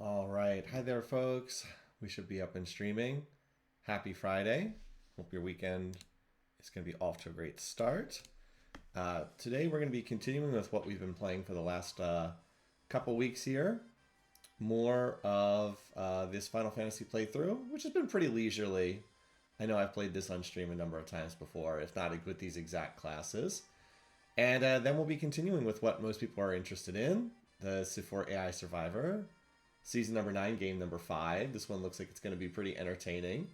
All right. Hi there, folks. We should be up and streaming. Happy Friday. Hope your weekend is going to be off to a great start. Today, we're going to be continuing with what we've been playing for the last couple weeks here. More of this Final Fantasy playthrough, which has been pretty leisurely. I know I've played this on stream a number of times before, if not with these exact classes. And then we'll be continuing with what most people are interested in, the Civ AI Survivor. Season number 9, game number 5. This one looks like it's going to be pretty entertaining.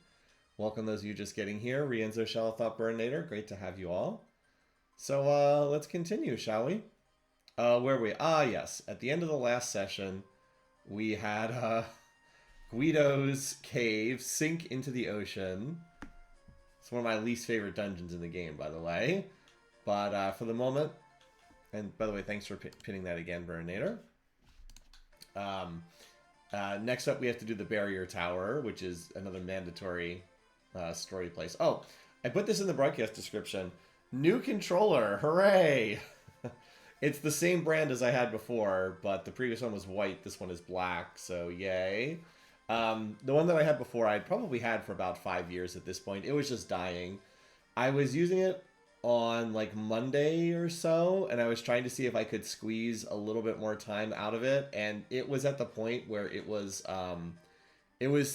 Welcome those of you just getting here. Rienzo, Shallowthought, Burninator, great to have you all. So let's continue, shall we? Where are we? Yes. At the end of the last session, we had Guido's cave sink into the ocean. It's one of my least favorite dungeons in the game, by the way. But for the moment, and by the way, thanks for pinning that again, Burninator. Next up, we have to do the Barrier Tower, which is another mandatory story place. Oh, I put this in the broadcast description. New controller, hooray! It's the same brand as I had before, but the previous one was white. This one is black, so yay. The one that I had before, I'd probably had for about 5 years at this point. It was just dying. I was using it on like Monday or so, and I was trying to see if I could squeeze a little bit more time out of it, and it was at the point where it was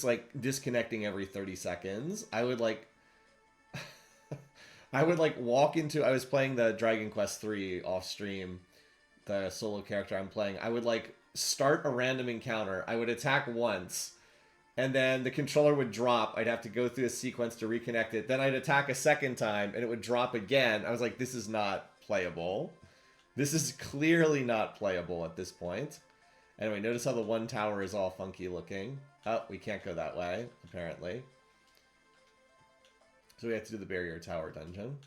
like disconnecting every 30 seconds. I would like walk into, I was playing the Dragon Quest 3 off stream, the solo character I'm playing. I would like start a random encounter. I would attack once, and then the controller would drop. I'd have to go through a sequence to reconnect it. Then I'd attack a second time, and it would drop again. I was like, this is not playable. This is clearly not playable at this point. Anyway, notice how the one tower is all funky looking. Oh, we can't go that way, apparently. So we have to do the Barrier Tower dungeon.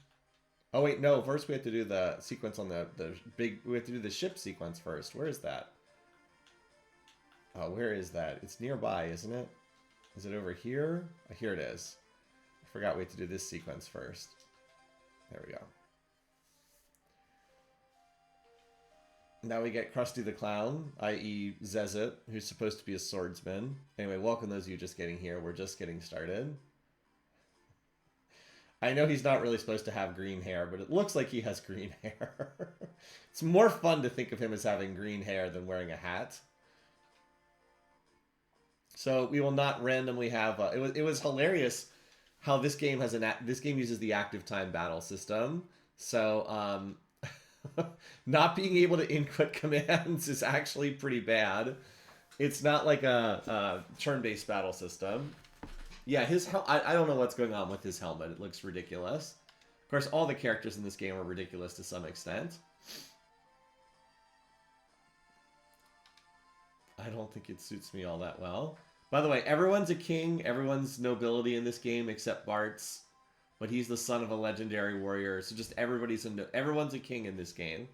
Oh, wait, no. First, we have to do the sequence on the big... We have to do the ship sequence first. Where is that? Oh, where is that? It's nearby, isn't it? Is it over here? Oh, here it is. I forgot we had to do this sequence first. There we go. Now we get Krusty the Clown, i.e. Zezit, who's supposed to be a swordsman. Anyway, welcome those of you just getting here. We're just getting started. I know he's not really supposed to have green hair, but it looks like he has green hair. It's more fun to think of him as having green hair than wearing a hat. So we will not randomly have. It was hilarious how this game has this game uses the active time battle system. So not being able to input commands is actually pretty bad. It's not like a turn-based battle system. Yeah, I don't know what's going on with his helmet. It looks ridiculous. Of course, all the characters in this game are ridiculous to some extent. I don't think it suits me all that well. By the way, everyone's a king. Everyone's nobility in this game except Bart's. But he's the son of a legendary warrior. So just everyone's a king in this game.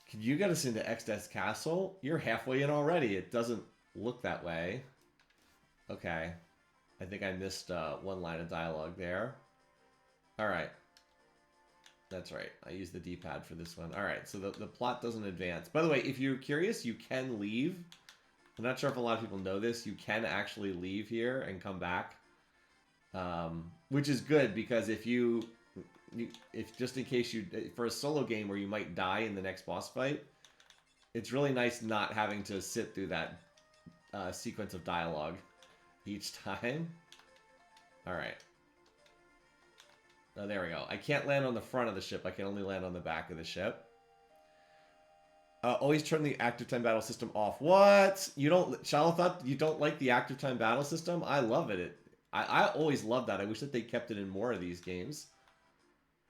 Can you get us into Exdes Castle? You're halfway in already. It doesn't look that way. Okay. I think I missed one line of dialogue there. Alright. That's right. I used the D-pad for this one. Alright, so the plot doesn't advance. By the way, if you're curious, you can leave. I'm not sure if a lot of people know this. You can actually leave here and come back. Which is good, because if just in case for a solo game where you might die in the next boss fight, it's really nice not having to sit through that sequence of dialogue each time. Alright. Oh, there we go. I can't land on the front of the ship. I can only land on the back of the ship. Always turn the active time battle system off. What? You don't... Shallowthought, you don't like the active time battle system? I love it. I always love that. I wish that they kept it in more of these games.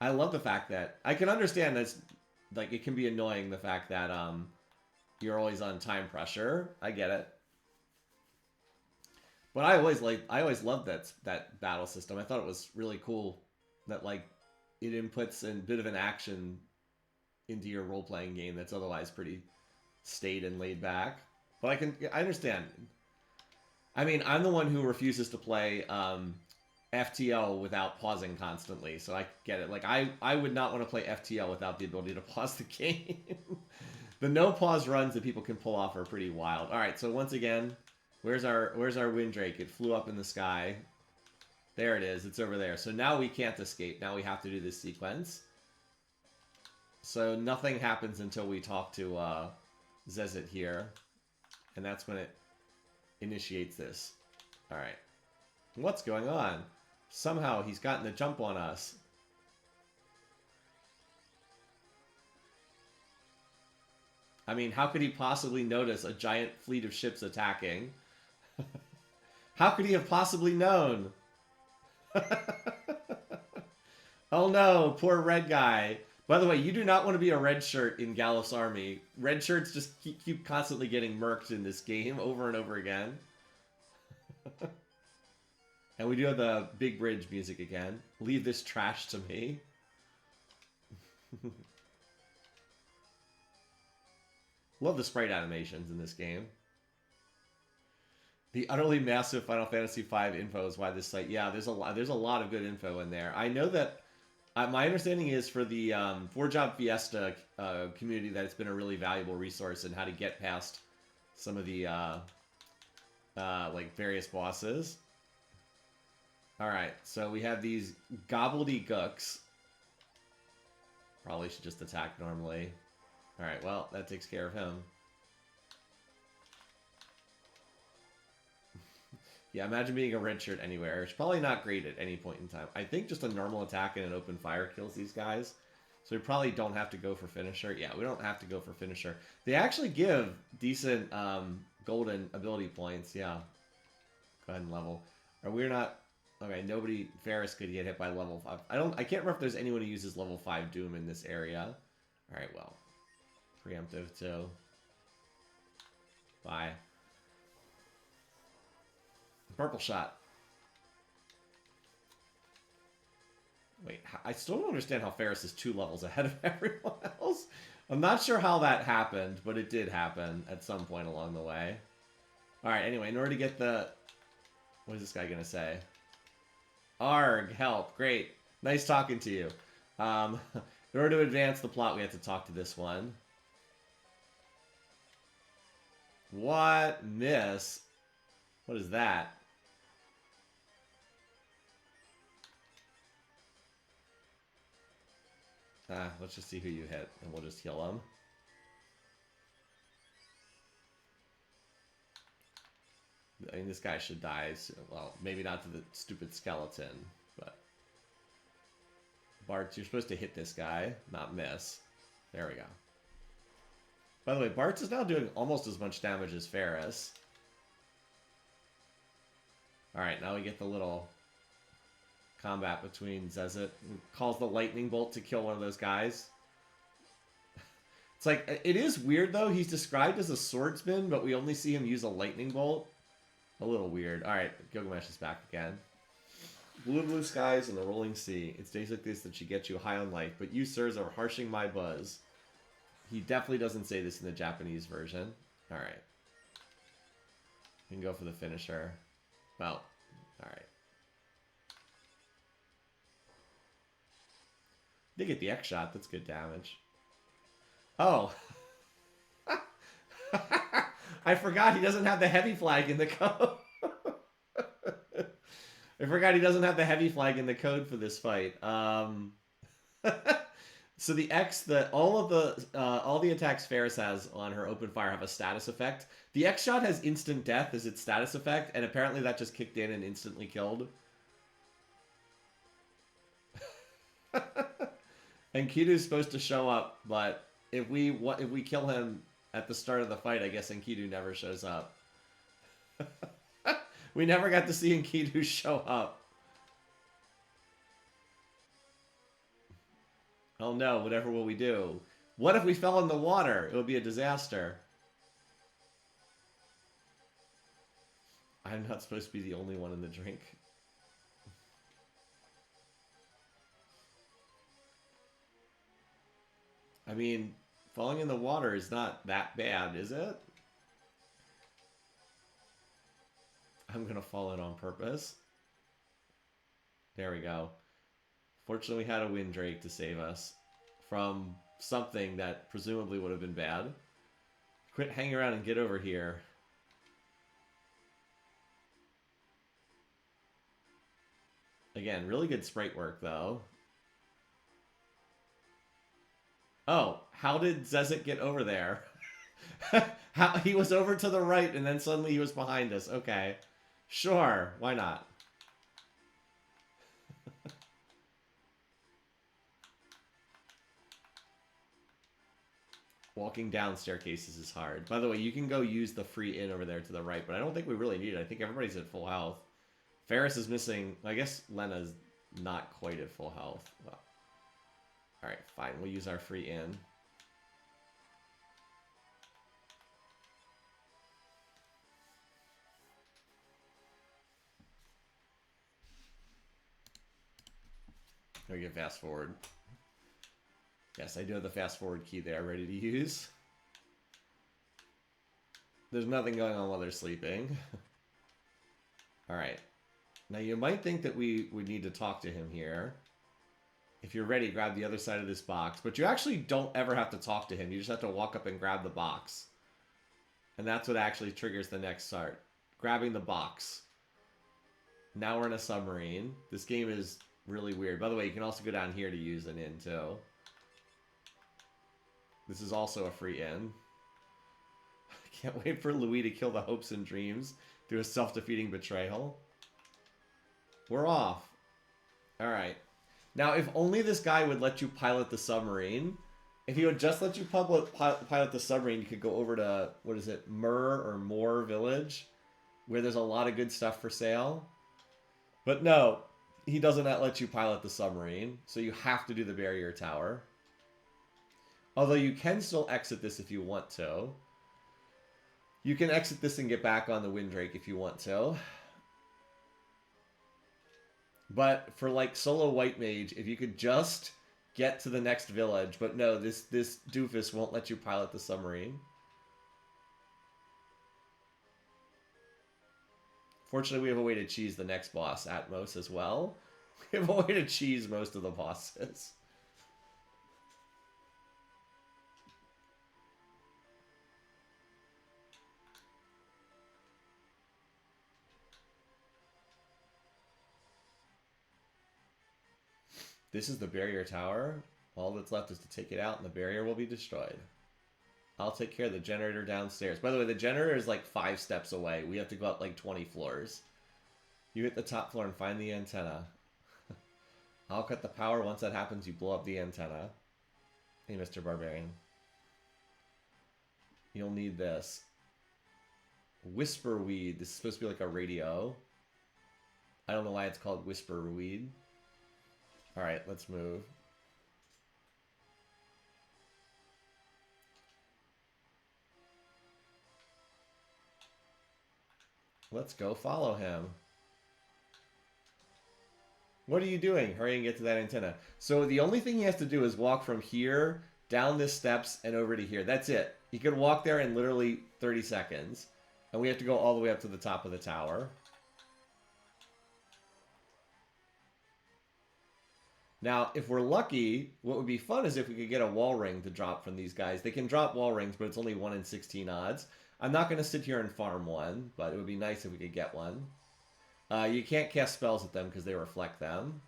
I love the fact that... I can understand that like, it can be annoying, the fact that you're always on time pressure. I get it. But I always loved that battle system. I thought it was really cool that like it inputs a bit of an action into your role-playing game that's otherwise pretty staid and laid back. But I understand. I mean, I'm the one who refuses to play FTL without pausing constantly, so I get it. Like I would not want to play FTL without the ability to pause the game. The no pause runs that people can pull off are pretty wild. All right, so once again, where's our Windrake? It flew up in the sky. There it is. It's over there. So now we can't escape. Now we have to do this sequence. So nothing happens until we talk to Zezit here, and that's when it initiates this. All right. What's going on? Somehow he's gotten the jump on us. I mean, how could he possibly notice a giant fleet of ships attacking? How could he have possibly known? Oh no, poor red guy. By the way, you do not want to be a red shirt in Gallus' army. Red shirts just keep constantly getting murked in this game over and over again. And we do have the big bridge music again. Leave this trash to me. Love the sprite animations in this game. The utterly massive Final Fantasy V info is why this site. Yeah, there's a lot of good info in there. I know that my understanding is for the 4-Job Fiesta community that it's been a really valuable resource in how to get past some of the like various bosses. All right, so we have these gobbledygooks. Probably should just attack normally. All right, well, that takes care of him. Yeah, imagine being a red shirt anywhere. It's probably not great at any point in time. I think just a normal attack and an open fire kills these guys. So we probably don't have to go for finisher. Yeah, we don't have to go for finisher. They actually give decent golden ability points. Yeah. Go ahead and level. Or we're not... Okay, nobody... Ferris could get hit by level 5. I can't remember if there's anyone who uses level 5 Doom in this area. Alright, well. Preemptive too. Bye. Purple shot. Wait, I still don't understand how Ferris is 2 levels ahead of everyone else. I'm not sure how that happened, but it did happen at some point along the way. Alright, anyway, in order to get the... What is this guy gonna say? Arg, help, great. Nice talking to you. In order to advance the plot, we have to talk to this one. What? Miss? What is that? Let's just see who you hit, and we'll just heal him. I mean, this guy should die. Well, maybe not to the stupid skeleton, but... Bart, you're supposed to hit this guy, not miss. There we go. By the way, Bart's is now doing almost as much damage as Ferris. Alright, now we get the little combat between Zezit, who calls the lightning bolt to kill one of those guys. It's like, it is weird though, he's described as a swordsman, but we only see him use a lightning bolt. A little weird. Alright, Gilgamesh is back again. Blue skies and the rolling sea. It's days like this that should get you high on life, but you, sirs, are harshing my buzz. He definitely doesn't say this in the Japanese version. Alright. We can go for the finisher. Well, alright. They get the X shot. That's good damage. Oh. I forgot he doesn't have the heavy flag in the code. I forgot he doesn't have the heavy flag in the code for this fight. So the X, all the attacks Ferris has on her open fire have a status effect. The X shot has instant death as its status effect, and apparently that just kicked in and instantly killed. And Enkidu's supposed to show up, but if we kill him at the start of the fight, I guess Enkidu never shows up. We never got to see Enkidu show up. Oh no, whatever will we do? What if we fell in the water? It would be a disaster. I'm not supposed to be the only one in the drink. I mean, falling in the water is not that bad, is it? I'm gonna fall in on purpose. There we go. Fortunately, we had a Windrake to save us from something that presumably would have been bad. Quit hanging around and get over here. Again, really good sprite work, though. Oh, how did Zezek get over there? How, he was over to the right, and then suddenly he was behind us. Okay. Sure, why not? Walking down staircases is hard. By the way, you can go use the free inn over there to the right, but I don't think we really need it. I think everybody's at full health. Ferris is missing... I guess Lena's not quite at full health. Well, alright, fine. We'll use our free inn. There we go, fast forward. Yes, I do have the fast forward key there ready to use. There's nothing going on while they're sleeping. Alright. Now you might think that we would need to talk to him here. If you're ready, grab the other side of this box. But you actually don't ever have to talk to him. You just have to walk up and grab the box. And that's what actually triggers the next start. Grabbing the box. Now we're in a submarine. This game is really weird. By the way, you can also go down here to use an inn too. This is also a free inn. I can't wait for Louis to kill the hopes and dreams through a self-defeating betrayal. We're off. Alright. Now, if only this guy would let you pilot the submarine. If he would just let you pilot the submarine, you could go over to, what is it, Moore Village, where there's a lot of good stuff for sale. But no, he doesn't let you pilot the submarine, so you have to do the barrier tower. Although you can still exit this if you want to. You can exit this and get back on the Windrake if you want to. But for like solo white mage, if you could just get to the next village, but no, this doofus won't let you pilot the submarine. Fortunately, we have a way to cheese the next boss, Atmos, as well. We have a way to cheese most of the bosses. This is the barrier tower. All that's left is to take it out and the barrier will be destroyed. I'll take care of the generator downstairs. By the way, the generator is like 5 steps away. We have to go up like 20 floors. You hit the top floor and find the antenna. I'll cut the power. Once that happens, you blow up the antenna. Hey, Mr. Barbarian. You'll need this. Whisperweed. This is supposed to be like a radio. I don't know why it's called Whisperweed. Alright, let's move. Let's go follow him. What are you doing? Hurry and get to that antenna. So the only thing he has to do is walk from here, down the steps, and over to here. That's it. He could walk there in literally 30 seconds. And we have to go all the way up to the top of the tower. Now, if we're lucky, what would be fun is if we could get a wall ring to drop from these guys. They can drop wall rings, but it's only 1 in 16 odds. I'm not going to sit here and farm one, but it would be nice if we could get one. You can't cast spells at them because they reflect them.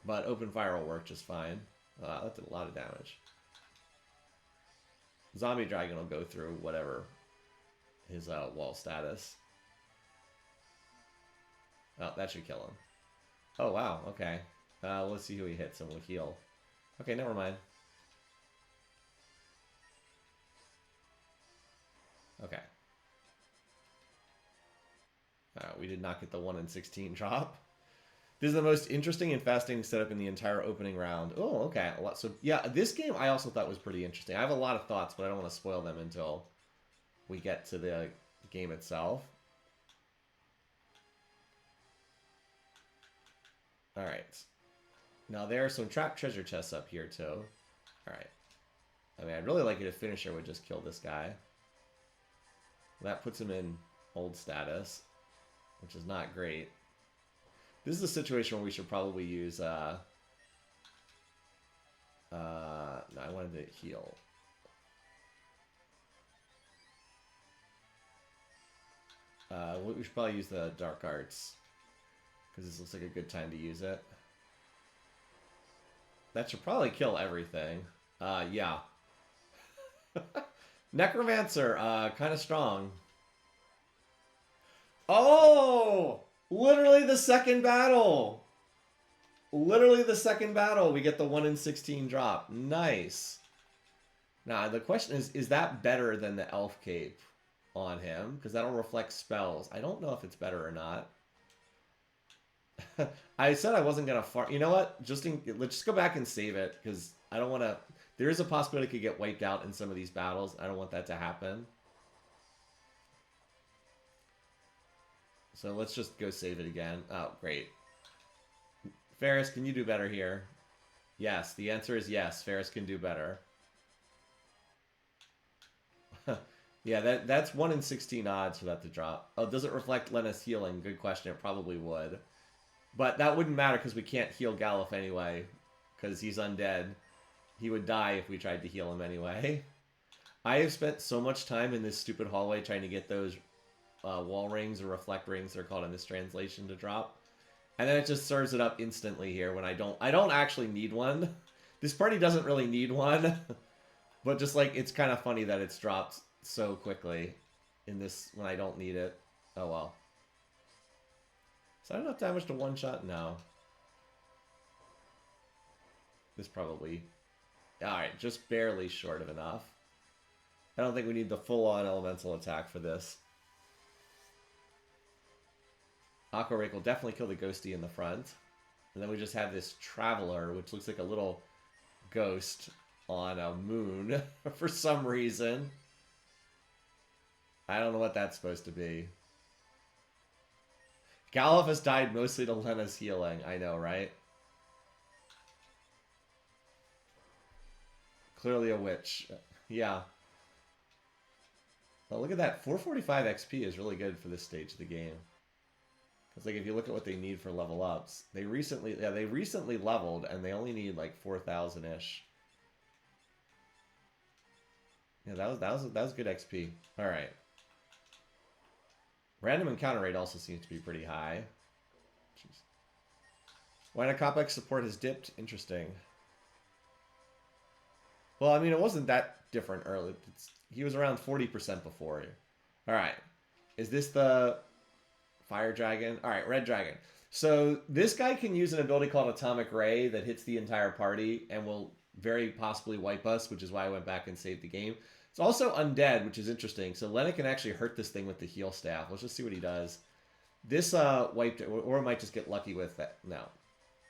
But open fire will work just fine. That did a lot of damage. Zombie Dragon will go through whatever his wall status. Oh, that should kill him. Oh, wow. Okay. Let's see who he hits and we'll heal. Okay, never mind. Okay. We did not get the 1 in 16 drop. This is the most interesting and fascinating setup in the entire opening round. Oh, okay. So, yeah, this game I also thought was pretty interesting. I have a lot of thoughts, but I don't want to spoil them until we get to the game itself. Alright. Now, there are some trapped treasure chests up here, too. Alright. I mean, I'd really like it if Finisher would just kill this guy. That puts him in old status, which is not great. This is a situation where we should probably use No, I wanted to heal. We should probably use the Dark Arts. Because this looks like a good time to use it. That should probably kill everything. Yeah. Necromancer, kind of strong. Oh! Literally the second battle! Literally the second battle, we get the 1 in 16 drop. Nice. Now, the question is that better than the Elf Cape on him? Because that'll reflect spells. I don't know if it's better or not. I said I wasn't going to farm. You know what? Let's just go back and save it, because I don't want to... There is a possibility it could get wiped out in some of these battles. I don't want that to happen. So let's just go save it again. Oh, great. Ferris, can you do better here? Yes, the answer is yes. Ferris can do better. Yeah, that's 1 in 16 odds for that to drop. Oh, does it reflect Lena's healing? Good question. It probably would. But that wouldn't matter because we can't heal Galuf anyway. Because he's undead. He would die if we tried to heal him anyway. I have spent so much time in this stupid hallway trying to get those wall rings or reflect rings, they're called in this translation, to drop. And then it just serves it up instantly here when I don't actually need one. This party doesn't really need one. But just like, it's kind of funny that it's dropped so quickly in this when I don't need it. Oh well. Is that enough damage to one-shot? No. This probably... Alright, just barely short of enough. I don't think we need the full-on elemental attack for this. Aqua Rake will definitely kill the ghosty in the front. And then we just have this Traveler, which looks like a little ghost on a moon for some reason. I don't know what that's supposed to be. Galuf has died mostly to Lena's healing. I know, right? Clearly a witch. Yeah. Well, look at that. 445 XP is really good for this stage of the game. Because like if you look at what they need for level ups, they recently leveled and they only need like 4,000-ish. Yeah, that was good XP. All right. Random encounter rate also seems to be pretty high. Jeez. Why Complex support has dipped? Interesting. Well, I mean, it wasn't that different early. He was around 40% before. All right. Is this the Fire Dragon? All right, Red Dragon. So this guy can use an ability called Atomic Ray that hits the entire party and will very possibly wipe us, which is why I went back and saved the game. It's also undead, which is interesting. So Lena can actually hurt this thing with the heal staff. Let's just see what he does. This wiped it, or it might just get lucky with that. No,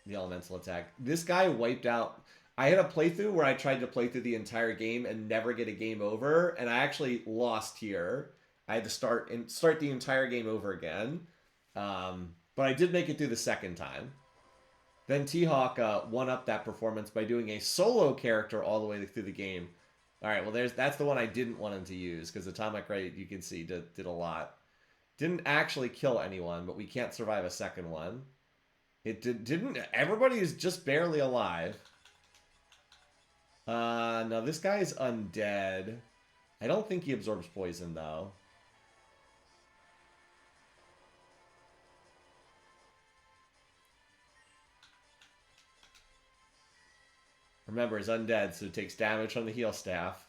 the elemental attack. This guy wiped out. I had a playthrough where I tried to play through the entire game and never get a game over, and I actually lost here. I had to start the entire game over again, but I did make it through the second time. Then T-Hawk won-upped that performance by doing a solo character all the way through the game. All right, well, that's the one I didn't want him to use, because Atomic Ray, you can see, did a lot. Didn't actually kill anyone, but we can't survive a second one. It didn't... Everybody is just barely alive. No, this guy is undead. I don't think he absorbs poison, though. Remember, it's undead, so it takes damage from the heal staff.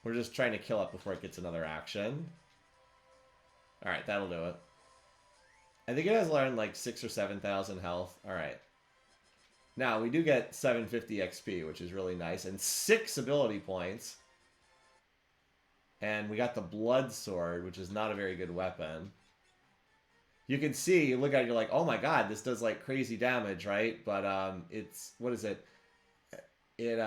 We're just trying to kill it before it gets another action. Alright, that'll do it. I think it has around like 6,000 or 7,000 health. Alright. Now, we do get 750 XP, which is really nice, and 6 ability points. And we got the Blood Sword, which is not a very good weapon. You can see, you look at it, you're like, oh my god, this does like crazy damage, right? But it's, what is it? It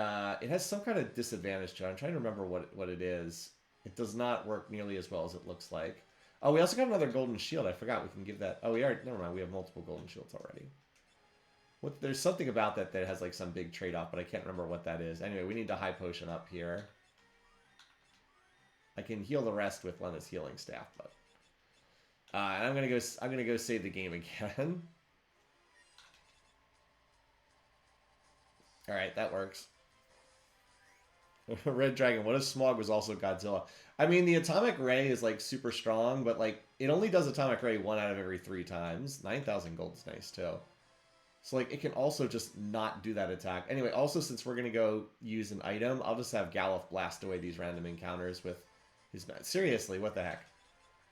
has some kind of disadvantage to it. I'm trying to remember what it is. It does not work nearly as well as it looks like. Oh, we also got another golden shield. I forgot we can give that. Oh, never mind. We have multiple golden shields already. There's something about that has like some big trade-off, but I can't remember what that is. Anyway, we need the high potion up here. I can heal the rest with Lena's healing staff, but and I'm gonna go save the game again. All right, that works. Red Dragon. What if Smog was also Godzilla? I mean, the Atomic Ray is like super strong, but like it only does Atomic Ray 1 out of every 3 times. 9,000 gold is nice too. So like it can also just not do that attack. Anyway, also since we're gonna go use an item, I'll just have Galuf blast away these random encounters with his. Seriously, what the heck?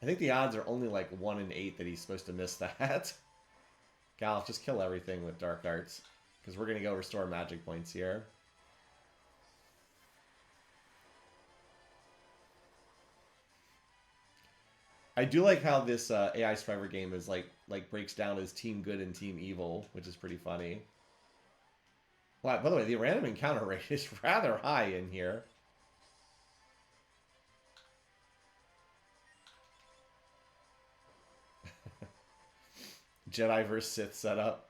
I think the odds are only like 1 in 8 that he's supposed to miss that. Galuf, just kill everything with Dark Arts. Because we're going to go restore magic points here. I do like how this AI Survivor game is like breaks down as Team Good and Team Evil, which is pretty funny. Well, by the way, the random encounter rate is rather high in here. Jedi vs. Sith setup.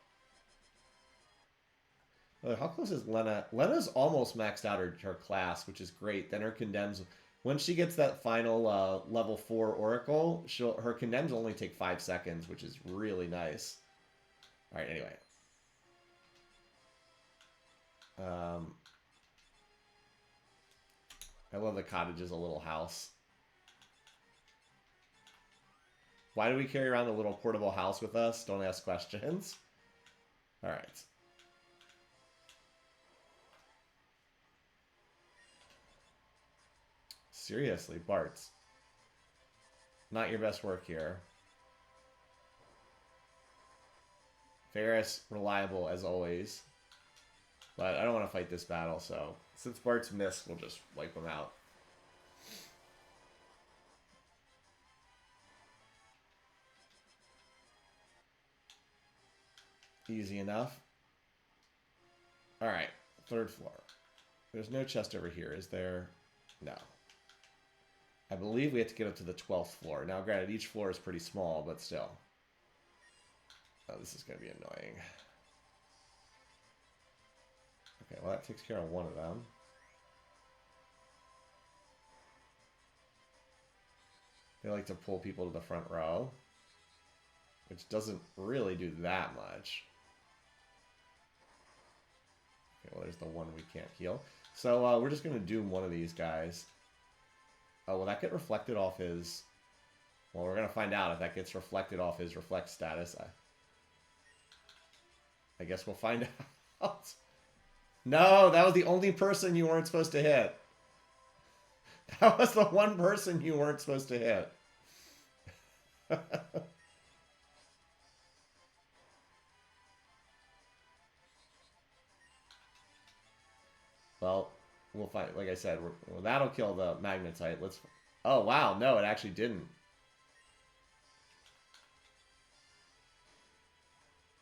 How close is Lena? Lena's almost maxed out her class, which is great. Then her condemns. Once she gets that final level 4 Oracle, her condemns only take 5 seconds, which is really nice. All right, anyway. I love the cottage as a little house. Why do we carry around a little portable house with us? Don't ask questions. All right. Seriously, Bart's. Not your best work here. Ferris, reliable as always. But I don't want to fight this battle, so since Bart's missed, we'll just wipe him out. Easy enough. Alright, 3rd floor. There's no chest over here, is there? No. I believe we have to get up to the 12th floor. Now, granted, each floor is pretty small, but still. Oh, this is going to be annoying. Okay, well, that takes care of one of them. They like to pull people to the front row, which doesn't really do that much. Okay, well, there's the one we can't heal. So we're just going to doom one of these guys. Oh, will that get reflected off his... Well, we're going to find out if that gets reflected off his reflect status. I guess we'll find out. No, that was the only person you weren't supposed to hit. That was the one person you weren't supposed to hit. Well, we'll find. Like I said, well, that'll kill the magnetite. Let's. Oh wow, no, it actually didn't.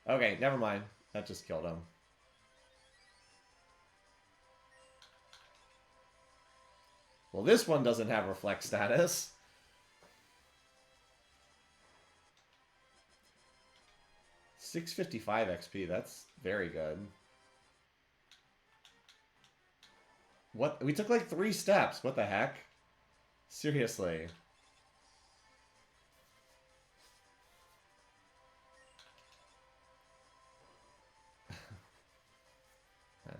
Okay, never mind. That just killed him. Well, this one doesn't have reflect status. $655 XP. That's very good. What? We took like 3 steps. What the heck? Seriously.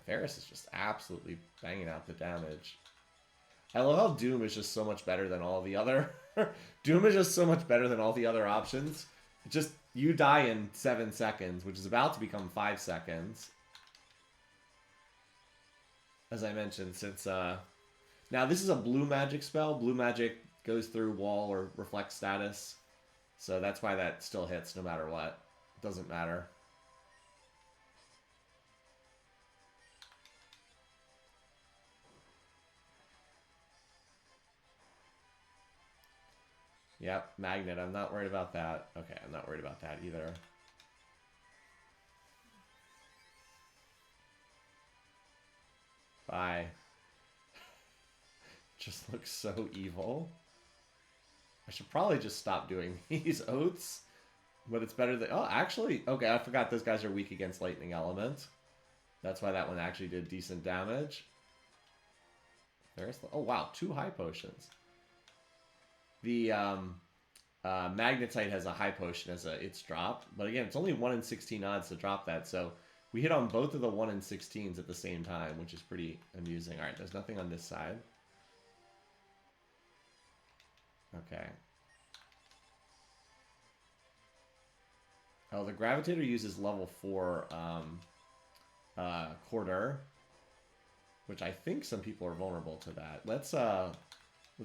Ferris is just absolutely banging out the damage. I love how Doom is just so much better than all the other... Doom is just so much better than all the other options. Just, you die in 7 seconds, which is about to become 5 seconds. As I mentioned, since... Now, this is a blue magic spell. Blue magic goes through wall or reflect status. So that's why that still hits no matter what. It doesn't matter. Yep, magnet. I'm not worried about that. Okay, I'm not worried about that either. Bye. Just looks so evil. I should probably just stop doing these oaths. But it's better than... Oh, actually... Okay, I forgot those guys are weak against lightning element. That's why that one actually did decent damage. There's the... Oh, wow. 2 high potions. The magnetite has a high potion as its drop, but again, it's only 1 in 16 odds to drop that, so We hit on both of the 1 and 16s at the same time, which is pretty amusing. All right, there's nothing on this side. Okay. Oh, the Gravitator uses level 4 quarter, which I think some people are vulnerable to that. Let's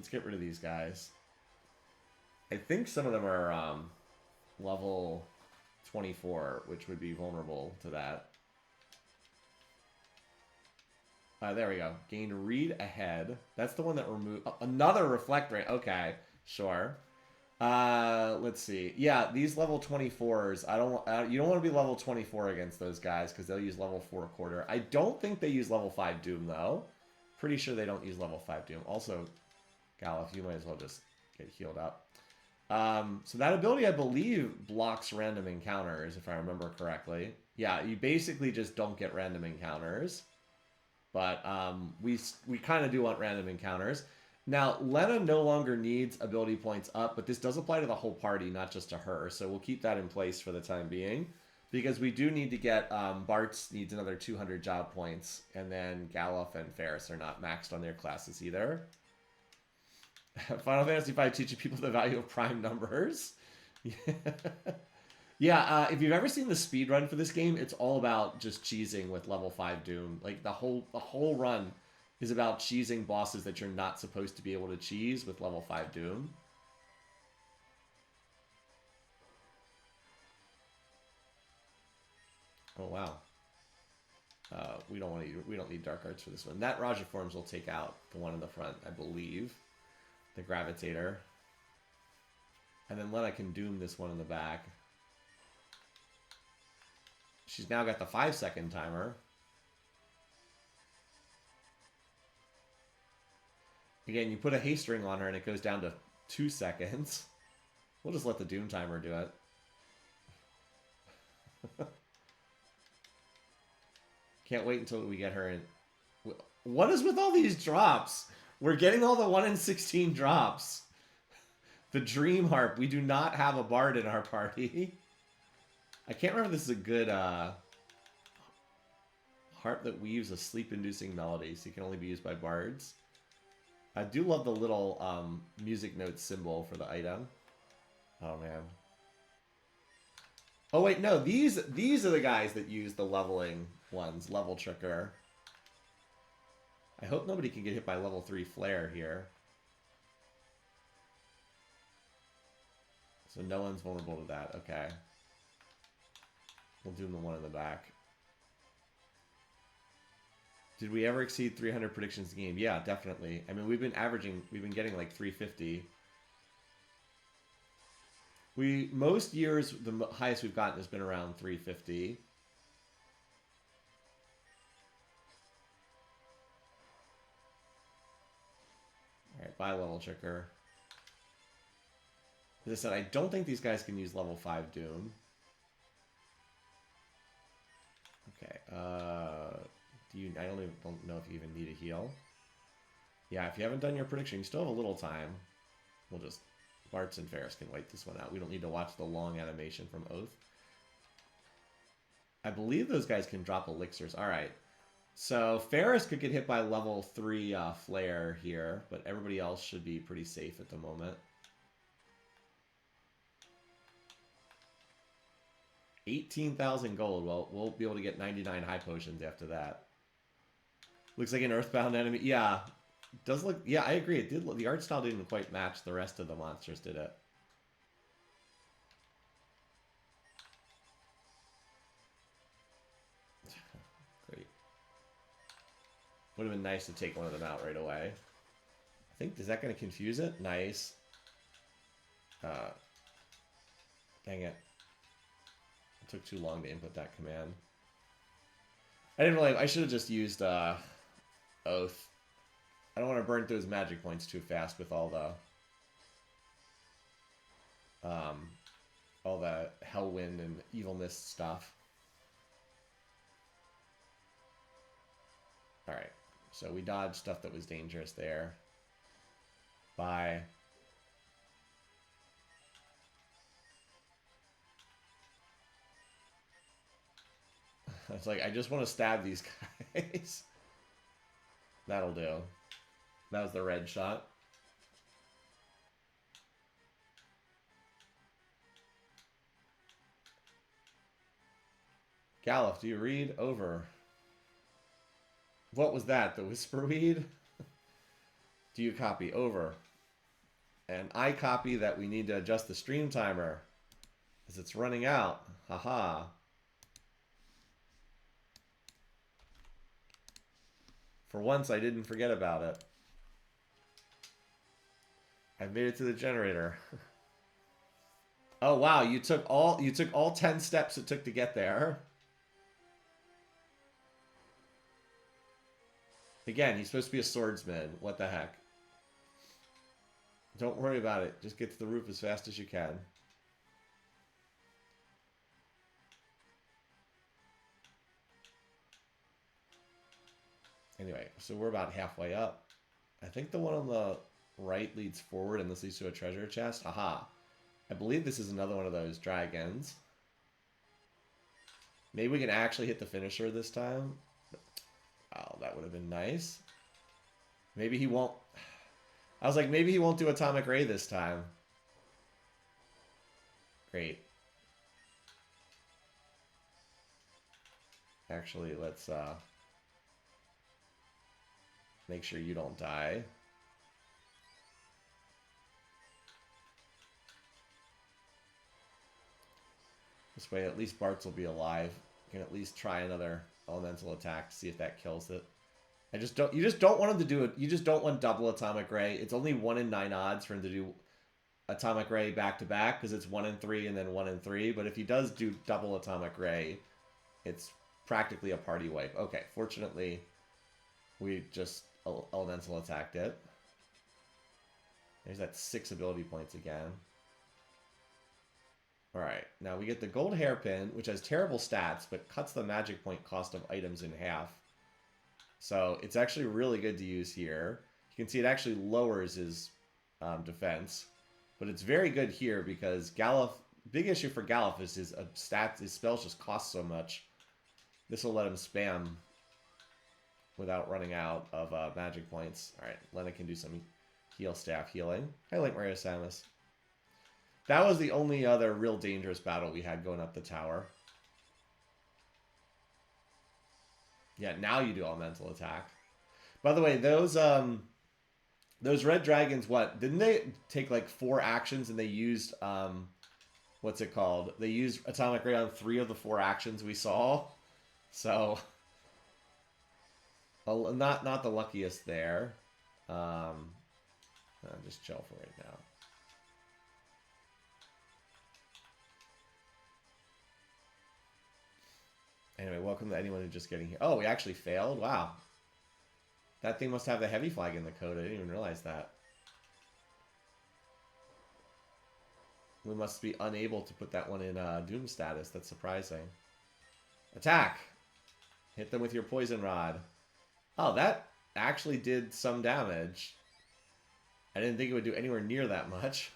get rid of these guys. I think some of them are level 24, which would be vulnerable to that. There we go. Gained read ahead. That's the one that removed another reflect rate. Okay, sure. Let's see. Yeah, these level 24s. You don't want to be level 24 against those guys because they'll use level 4 quarter. I don't think they use level 5 Doom though. Pretty sure they don't use level 5 Doom. Also, Galif, you might as well just get healed up. So that ability, I believe, blocks random encounters, if I remember correctly. Yeah, you basically just don't get random encounters. But we kind of do want random encounters. Now, Lena no longer needs ability points up, but this does apply to the whole party, not just to her. So we'll keep that in place for the time being. Because we do need to get... Bartz needs another 200 job points. And then Galuf and Ferris are not maxed on their classes either. Final Fantasy V teaching people the value of prime numbers. Yeah, if you've ever seen the speed run for this game, it's all about just cheesing with level 5 Doom. Like the whole run is about cheesing bosses that you're not supposed to be able to cheese with level 5 Doom. Oh wow. We don't need dark arts for this one. That Raja Forms will take out the one in the front, I believe. The Gravitator. And then Lena can Doom this one in the back. She's now got the 5-second timer. Again, you put a haste ring on her and it goes down to 2 seconds. We'll just let the Doom timer do it. Can't wait until we get her in. What is with all these drops? We're getting all the 1 in 16 drops. The Dream Harp. We do not have a bard in our party. I can't remember if this is a good harp that weaves a sleep-inducing melody, so it can only be used by bards. I do love the little music note symbol for the item. Oh, man. Oh, wait, no. These are the guys that use the leveling ones. Level Tricker. I hope nobody can get hit by level 3 Flare here. So no one's vulnerable to that. Okay. We'll do the one in the back. Did we ever exceed 300 predictions a game? Yeah, definitely. I mean, we've been getting like 350. Most years, the highest we've gotten has been around 350. Alright, bye, Level Tricker. As I said, I don't think these guys can use level 5 Doom. Okay, I don't know if you even need a heal. Yeah, if you haven't done your prediction, you still have a little time. We'll just... Bartz and Ferris can wait this one out. We don't need to watch the long animation from Oath. I believe those guys can drop elixirs. Alright. So, Ferris could get hit by level 3 Flare here, but everybody else should be pretty safe at the moment. 18,000 gold. Well, we'll be able to get 99 high potions after that. Looks like an Earthbound enemy. Yeah. Does look... Yeah, I agree. It did. The art style didn't quite match the rest of the monsters, did it? Great. Would have been nice to take one of them out right away. I think... Is that going to confuse it? Nice. Dang it. It took too long to input that command. I didn't really... I should have just used Oath. I don't want to burn through his magic points too fast with all the Hellwind and Evil Mist stuff. Alright, so we dodged stuff that was dangerous there. Bye. It's like, I just want to stab these guys. That'll do. That was the red shot. Galuf, do you read? Over. What was that? The Whisperweed? Do you copy? Over. And I copy that we need to adjust the stream timer as it's running out. Haha. For once, I didn't forget about it. I made it to the generator. Oh wow, you took all 10 steps it took to get there. Again, he's supposed to be a swordsman. What the heck? Don't worry about it. Just get to the roof as fast as you can. Anyway, so we're about halfway up. I think the one on the right leads forward and this leads to a treasure chest. Haha. I believe this is another one of those dragons. Maybe we can actually hit the finisher this time. Oh, that would have been nice. Maybe he won't... I was like, maybe he won't do Atomic Ray this time. Great. Actually, let's make sure you don't die. This way, at least Bartz will be alive. You can at least try another elemental attack to see if that kills it. You just don't want him to do it. You just don't want double Atomic Ray. It's only 1 in 9 odds for him to do Atomic Ray back to back because it's 1 in 3 and then 1 in 3. But if he does do double Atomic Ray, it's practically a party wipe. Okay, fortunately, we just elemental attacked it. There's that 6 ability points again. Alright, now we get the gold hairpin, which has terrible stats, but cuts the magic point cost of items in half. So it's actually really good to use here. You can see it actually lowers his defense. But it's very good here because Galuf, big issue for Galuf is his stats, his spells just cost so much. This will let him spam without running out of magic points. Alright, Lena can do some heal staff healing. Hi, Link Mario Samus. That was the only other real dangerous battle we had going up the tower. Yeah, now you do elemental attack. By the way, those red dragons, what? Didn't they take like 4 actions and they used, what's it called? They used Atomic Ray on 3 of the 4 actions we saw. So, not the luckiest there. Just chill for right now. Anyway, welcome to anyone who's just getting here. Oh, we actually failed? Wow. That thing must have the heavy flag in the code. I didn't even realize that. We must be unable to put that one in Doom status. That's surprising. Attack! Hit them with your poison rod. Oh, that actually did some damage. I didn't think it would do anywhere near that much.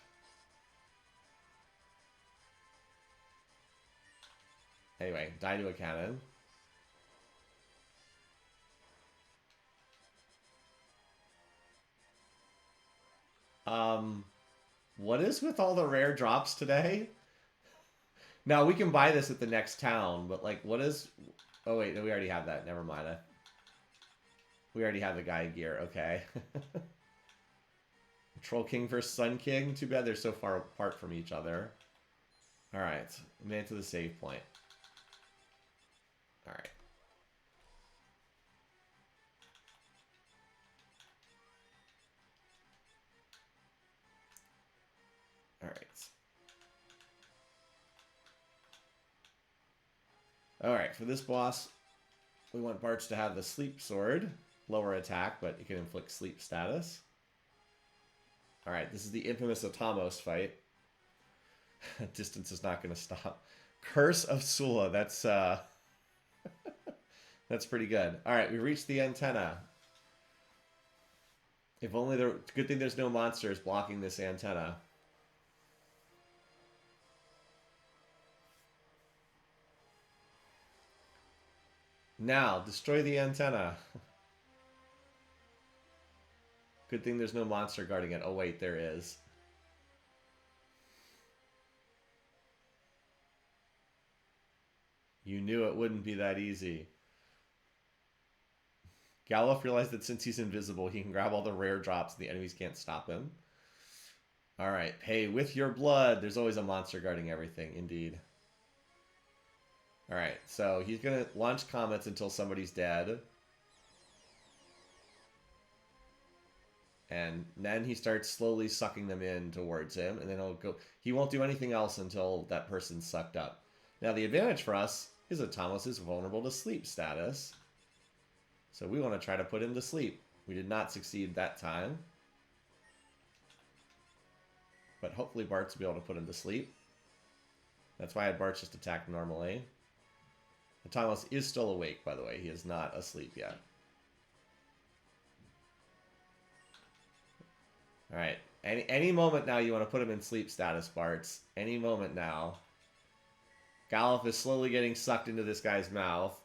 Anyway, die to a cannon. What is with all the rare drops today? Now, we can buy this at the next town, but, like, what is... Oh, wait, no, we already have that. Never mind. We already have the guy gear. Okay. Troll King versus Sun King. Too bad they're so far apart from each other. Alright. We made it to the save point. Alright. Alright. Alright, for this boss, we want Bartz to have the sleep sword. Lower attack, but it can inflict sleep status. Alright, this is the infamous Atamos fight. Distance is not going to stop. Curse of Sula, that's that's pretty good. Alright, we reached the antenna. If only there... Good thing there's no monsters blocking this antenna. Now, destroy the antenna. Good thing there's no monster guarding it. Oh, wait, there is. You knew it wouldn't be that easy. Galuf realized that since he's invisible, he can grab all the rare drops and the enemies can't stop him. Alright, pay with your blood. There's always a monster guarding everything, indeed. Alright, so he's going to launch comets until somebody's dead. And then he starts slowly sucking them in towards him, and then he'll go. He won't do anything else until that person's sucked up. Now, the advantage for us is that Thomas is vulnerable to sleep status. So we want to try to put him to sleep. We did not succeed that time. But hopefully Bart's will be able to put him to sleep. That's why I had Bart just attack normally. And Thomas is still awake, by the way. He is not asleep yet. Alright. Any moment now you want to put him in sleep status, Bart's. Any moment now. Galuf is slowly getting sucked into this guy's mouth.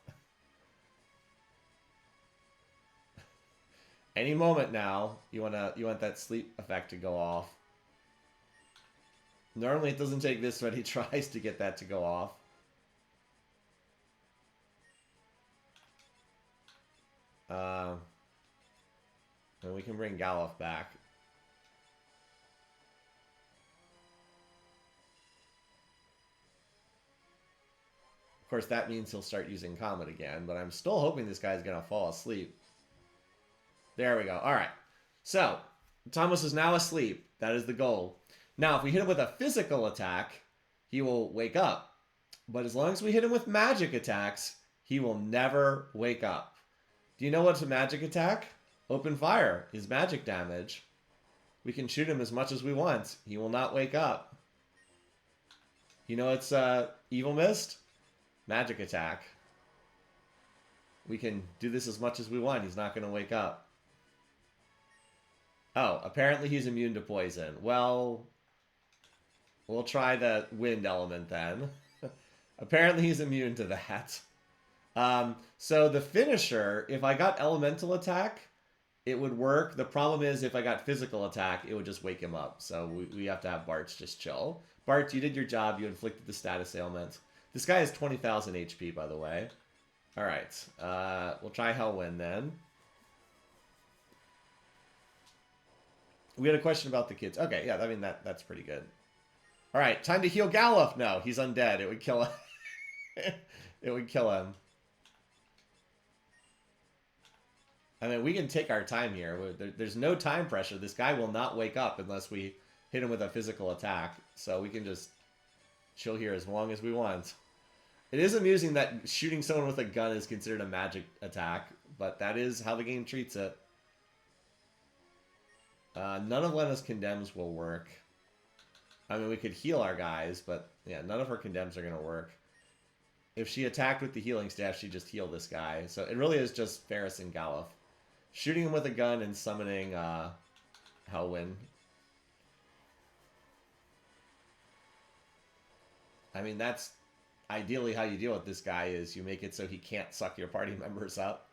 Any moment now, you want that sleep effect to go off. Normally it doesn't take this many tries to get that to go off. And we can bring Galuf back. Of course, that means he'll start using Comet again, but I'm still hoping this guy's going to fall asleep. There we go. All right. So, Thomas is now asleep. That is the goal. Now, if we hit him with a physical attack, he will wake up. But as long as we hit him with magic attacks, he will never wake up. Do you know what's a magic attack? Open fire is magic damage. We can shoot him as much as we want. He will not wake up. You know it's Evil Mist? Magic attack. We can do this as much as we want. He's not going to wake up. Oh, apparently he's immune to poison. Well, we'll try the wind element then. Apparently he's immune to that. So the finisher, if I got elemental attack, it would work. The problem is if I got physical attack, it would just wake him up. So we have to have Bart just chill. Bart, you did your job. You inflicted the status ailment. This guy has 20,000 HP, by the way. All right. We'll try Hellwind then. We had a question about the kids. Okay, yeah, I mean, that's pretty good. All right, time to heal Galuf. No, he's undead. It would kill him. It would kill him. I mean, we can take our time here. There's no time pressure. This guy will not wake up unless we hit him with a physical attack. So we can just chill here as long as we want. It is amusing that shooting someone with a gun is considered a magic attack, but that is how the game treats it. None of Lena's condemns will work. I mean, we could heal our guys, but yeah, none of her condemns are going to work. If she attacked with the healing staff, she'd just heal this guy. So it really is just Ferris and Galuf. Shooting him with a gun and summoning Hellwind. I mean, that's ideally how you deal with this guy, is you make it so he can't suck your party members up.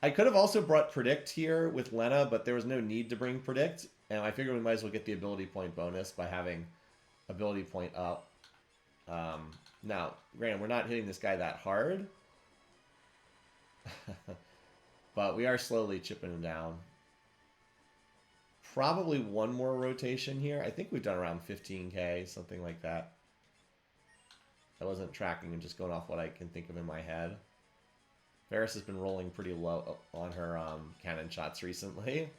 I could have also brought Predict here with Lena, but there was no need to bring Predict. And I figured we might as well get the ability point bonus by having ability point up. Now, granted, we're not hitting this guy that hard. But we are slowly chipping him down. Probably one more rotation here. I think we've done around 15k, something like that. I wasn't tracking and just going off what I can think of in my head. Ferris has been rolling pretty low on her cannon shots recently.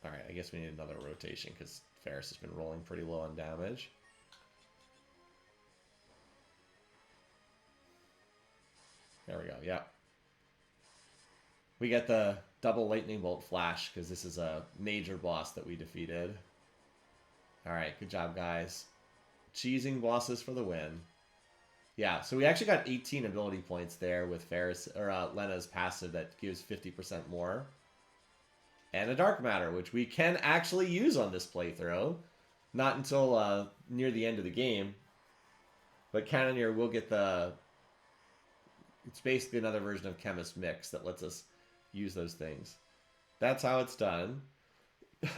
Alright, I guess we need another rotation because Ferris has been rolling pretty low on damage. There we go, yeah. We get the double lightning bolt flash because this is a major boss that we defeated. Alright, good job, guys. Cheesing bosses for the win. Yeah, so we actually got 18 ability points there with Ferris or Lena's passive that gives 50% more. And a Dark Matter, which we can actually use on this playthrough. Not until near the end of the game. But Cannoneer will get the... It's basically another version of Chemist Mix that lets us use those things. That's how it's done.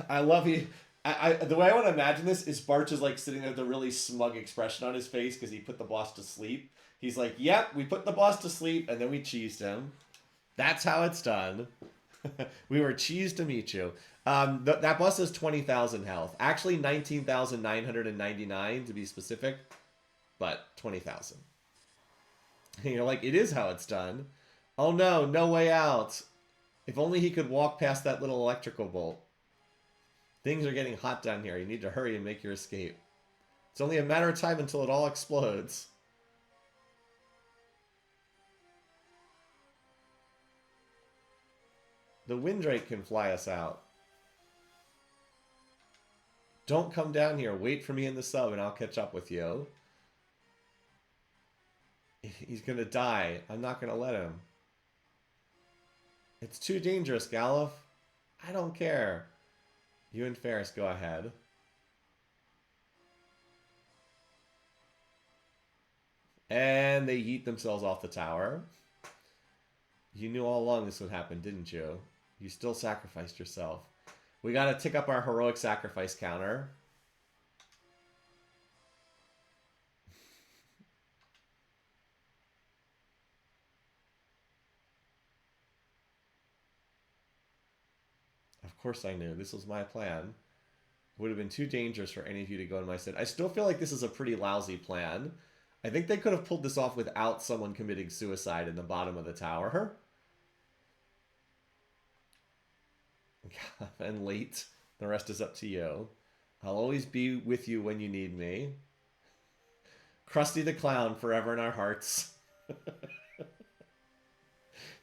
I love you. The way I want to imagine this is Barch is like sitting there with a really smug expression on his face because he put the boss to sleep. He's like, yep, we put the boss to sleep and then we cheesed him. That's how it's done. We were cheesed to meet you. That boss has 20,000 health. Actually, 19,999 to be specific, but 20,000. You're like, it is how it's done. Oh no, no way out. If only he could walk past that little electrical bolt. Things are getting hot down here. You need to hurry and make your escape. It's only a matter of time until it all explodes. The Windrake can fly us out. Don't come down here. Wait for me in the sub and I'll catch up with you. He's gonna die. I'm not gonna let him. It's too dangerous, Galuf. I don't care. You and Ferris go ahead. And they yeet themselves off the tower. You knew all along this would happen, didn't you? You still sacrificed yourself. We gotta tick up our heroic sacrifice counter. Of course I knew. This was my plan. It would have been too dangerous for any of you to go in my stead. I still feel like this is a pretty lousy plan. I think they could have pulled this off without someone committing suicide in the bottom of the tower. And late. The rest is up to you. I'll always be with you when you need me. Krusty the Clown forever in our hearts.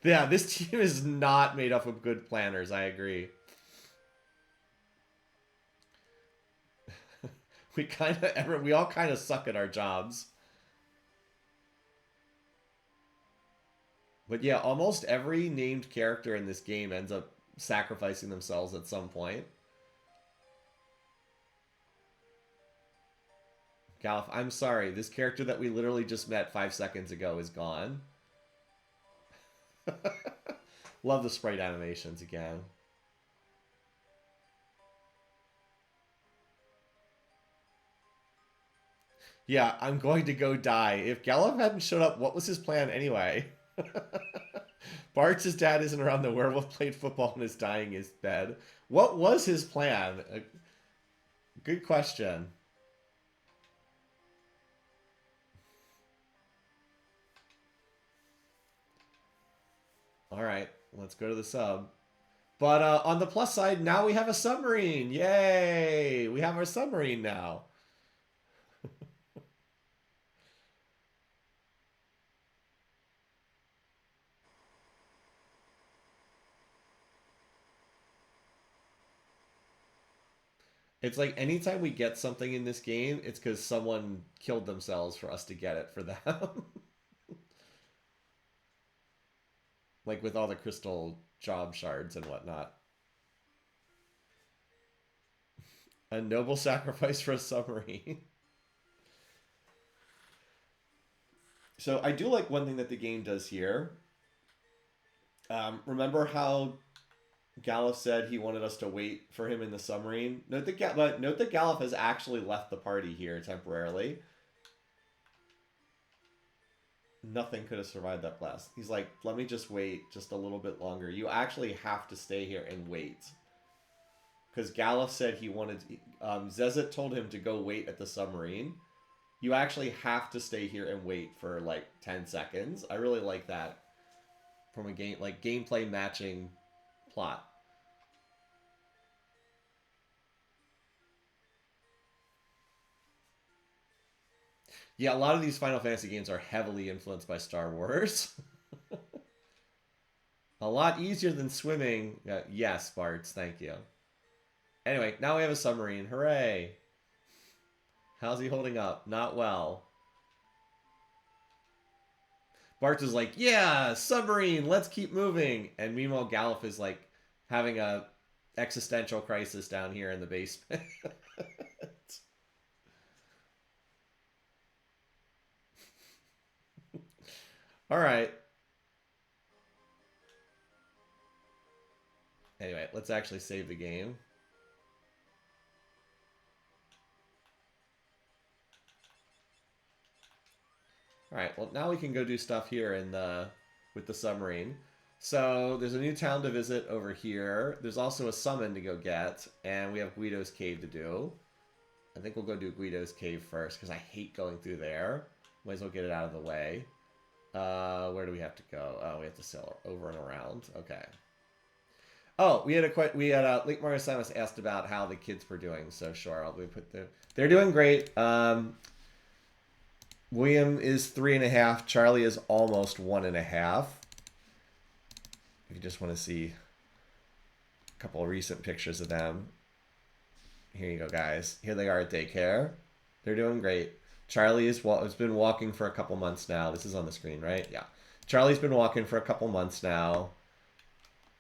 Yeah, this team is not made up of good planners, I agree. We all kind of suck at our jobs. But yeah, almost every named character in this game ends up sacrificing themselves at some point. Galuf, I'm sorry. This character that we literally just met 5 seconds ago is gone. Love the sprite animations again. Yeah, I'm going to go die. If Galuf hadn't showed up, what was his plan anyway? Bart's dad isn't around. The werewolf played football and is dying in his bed. What was his plan? Good question. Alright, let's go to the sub. But on the plus side, now we have a submarine. Yay! We have our submarine now. It's like anytime we get something in this game, it's because someone killed themselves for us to get it for them. Like with all the crystal job shards and whatnot. A noble sacrifice for a submarine. So I do like one thing that the game does here. Remember how Galuf said he wanted us to wait for him in the submarine? Note that Galuf has actually left the party here temporarily. Nothing could have survived that blast. He's like, let me just wait just a little bit longer. You actually have to stay here and wait. Because Galuf said he wanted... Zezet told him to go wait at the submarine. You actually have to stay here and wait for like 10 seconds. I really like that. From a game, like gameplay matching plot. Yeah, a lot of these Final Fantasy games are heavily influenced by Star Wars. A lot easier than swimming. Yes, Bartz, thank you. Anyway, now we have a submarine. Hooray! How's he holding up? Not well. Bartz is like, yeah, submarine, let's keep moving. And meanwhile, Galuf is like having a existential crisis down here in the basement. All right. Anyway, let's actually save the game. All right. Well, now we can go do stuff here in the with the submarine. So there's a new town to visit over here. There's also a summon to go get, and we have Guido's cave to do. I think we'll go do Guido's cave first because I hate going through there. Might as well get it out of the way. Where do we have to go? Oh, we have to sail over and around. Okay. Oh, we had Latecomers Simus asked about how the kids were doing. So sure, they're doing great. William is 3.5. Charlie is almost 1.5. If you just want to see a couple of recent pictures of them, here you go, guys. Here they are at daycare. They're doing great. Charlie has been walking for a couple months now. This is on the screen, right? Yeah. Charlie's been walking for a couple months now,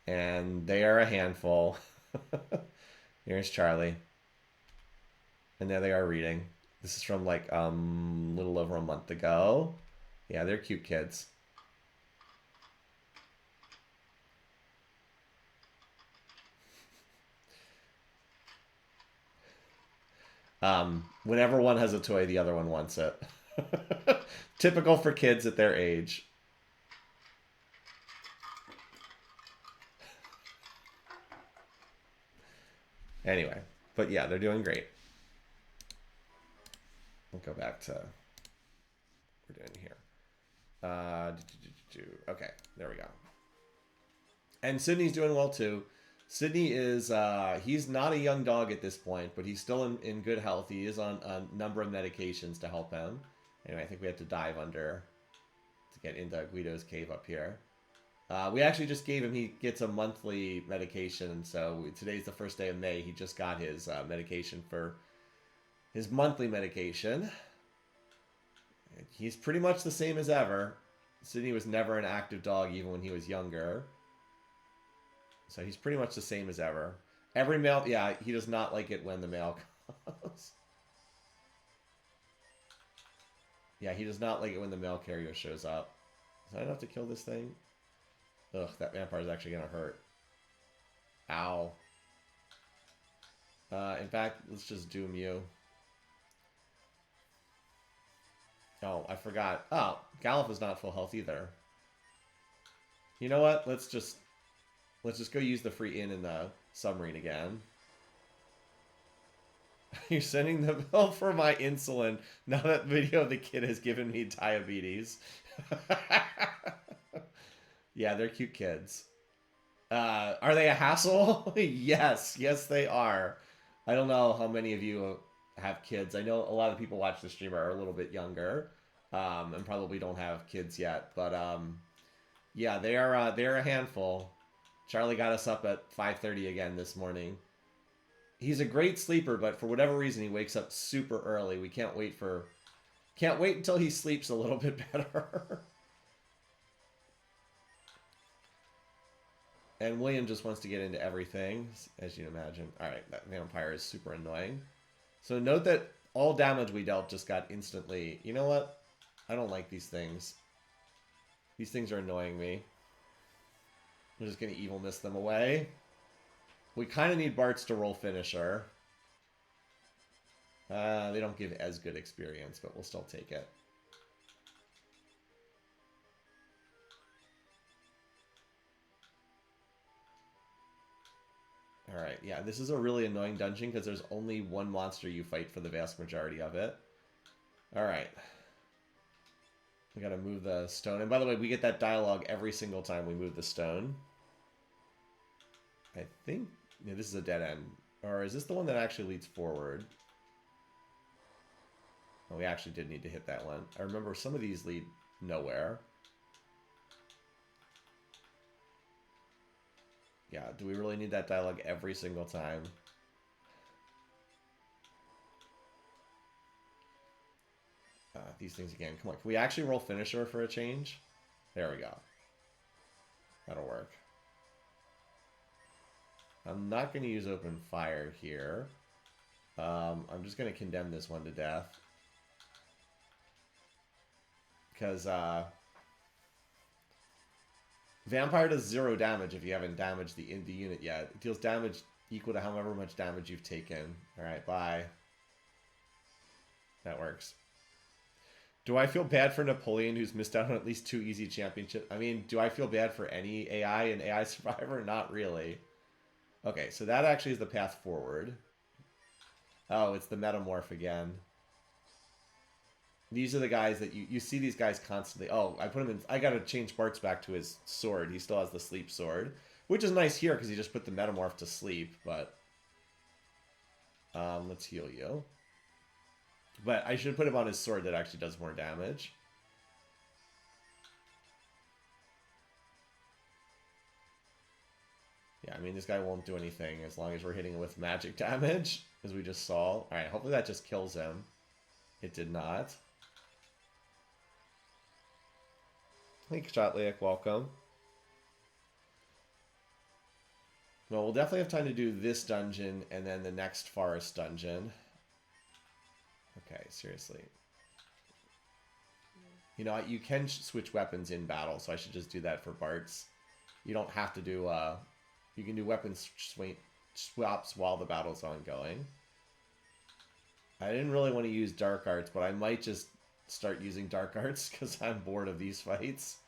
and they are a handful. Here's Charlie. And there they are reading. This is from like a little over a month ago. Yeah, they're cute kids. Whenever one has a toy, the other one wants it. Typical for kids at their age. Anyway, but yeah, they're doing great. We'll go back to what we're doing here. Okay, there we go. And Sydney's doing well too. Sydney is, he's not a young dog at this point, but he's still in good health. He is on a number of medications to help him. Anyway, I think we have to dive under to get into Guido's cave up here. We actually just gave him, he gets a monthly medication, so today's the first day of May. He just got his medication for his monthly medication. He's pretty much the same as ever. Sydney was never an active dog even when he was younger. So he's pretty much the same as ever. Every mail, yeah, he does not like it when the mail comes. Yeah, he does not like it when the mail carrier shows up. So I don't have to kill this thing. Ugh, that vampire is actually gonna hurt. Ow. In fact, let's just doom you. Oh, I forgot. Oh, Gallop is not full health either. You know what? Let's just go use the free inn in the submarine again. You're sending the bill for my insulin. Now that video of the kid has given me diabetes. Yeah, they're cute kids. Are they a hassle? Yes, they are. I don't know how many of you have kids. I know a lot of people watch the stream are a little bit younger, and probably don't have kids yet. But yeah, they're a handful. Charlie got us up at 5:30 again this morning. He's a great sleeper, but for whatever reason, he wakes up super early. We can't wait until he sleeps a little bit better. And William just wants to get into everything, as you'd imagine. All right, that vampire is super annoying. So note that all damage we dealt just got instantly... You know what? I don't like these things. These things are annoying me. I'm just going to evil mist them away. We kind of need Bart's to roll finisher. They don't give as good experience, but we'll still take it. Alright, yeah, this is a really annoying dungeon because there's only one monster you fight for the vast majority of it. Alright. We gotta move the stone. And by the way, we get that dialogue every single time we move the stone. I think... Yeah, this is a dead end. Or is this the one that actually leads forward? Oh, we actually did need to hit that one. I remember some of these lead nowhere. Yeah, do we really need that dialogue every single time? These things again. Come on, can we actually roll finisher for a change? There we go. That'll work. I'm not going to use open fire here. I'm just going to condemn this one to death. Because Vampire does 0 damage if you haven't damaged the unit yet. It deals damage equal to however much damage you've taken. Alright, bye. That works. Do I feel bad for Napoleon, who's missed out on at least 2 easy championships? I mean, do I feel bad for any AI and AI Survivor? Not really. Okay, so that actually is the path forward. Oh, it's the Metamorph again. These are the guys that you see these guys constantly. Oh, I put him in. I got to change Bart's back to his sword. He still has the sleep sword, which is nice here because he just put the Metamorph to sleep. But let's heal you. But I should put him on his sword that actually does more damage. Yeah, I mean, this guy won't do anything as long as we're hitting him with magic damage, as we just saw. Alright, hopefully that just kills him. It did not. Thanks, Shotliak. Welcome. Well, we'll definitely have time to do this dungeon and then the next forest dungeon. Okay, seriously. You know, you can switch weapons in battle, so I should just do that for Bart's. You don't have to do, you can do weapon swaps while the battle's ongoing. I didn't really want to use Dark Arts, but I might just start using Dark Arts because I'm bored of these fights.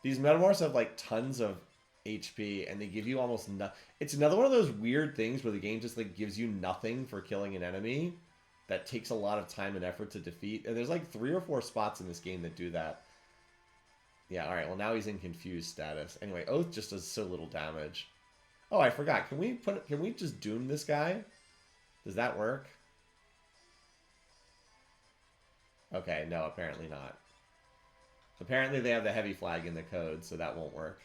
These Metamorphs have like tons of HP and they give you almost nothing. It's another one of those weird things where the game just like gives you nothing for killing an enemy that takes a lot of time and effort to defeat. And there's like 3 or 4 spots in this game that do that. Yeah, alright, well now he's in confused status. Anyway, Oath just does so little damage. Oh, I forgot. Can we just doom this guy? Does that work? Okay, no, apparently not. Apparently they have the heavy flag in the code, so that won't work.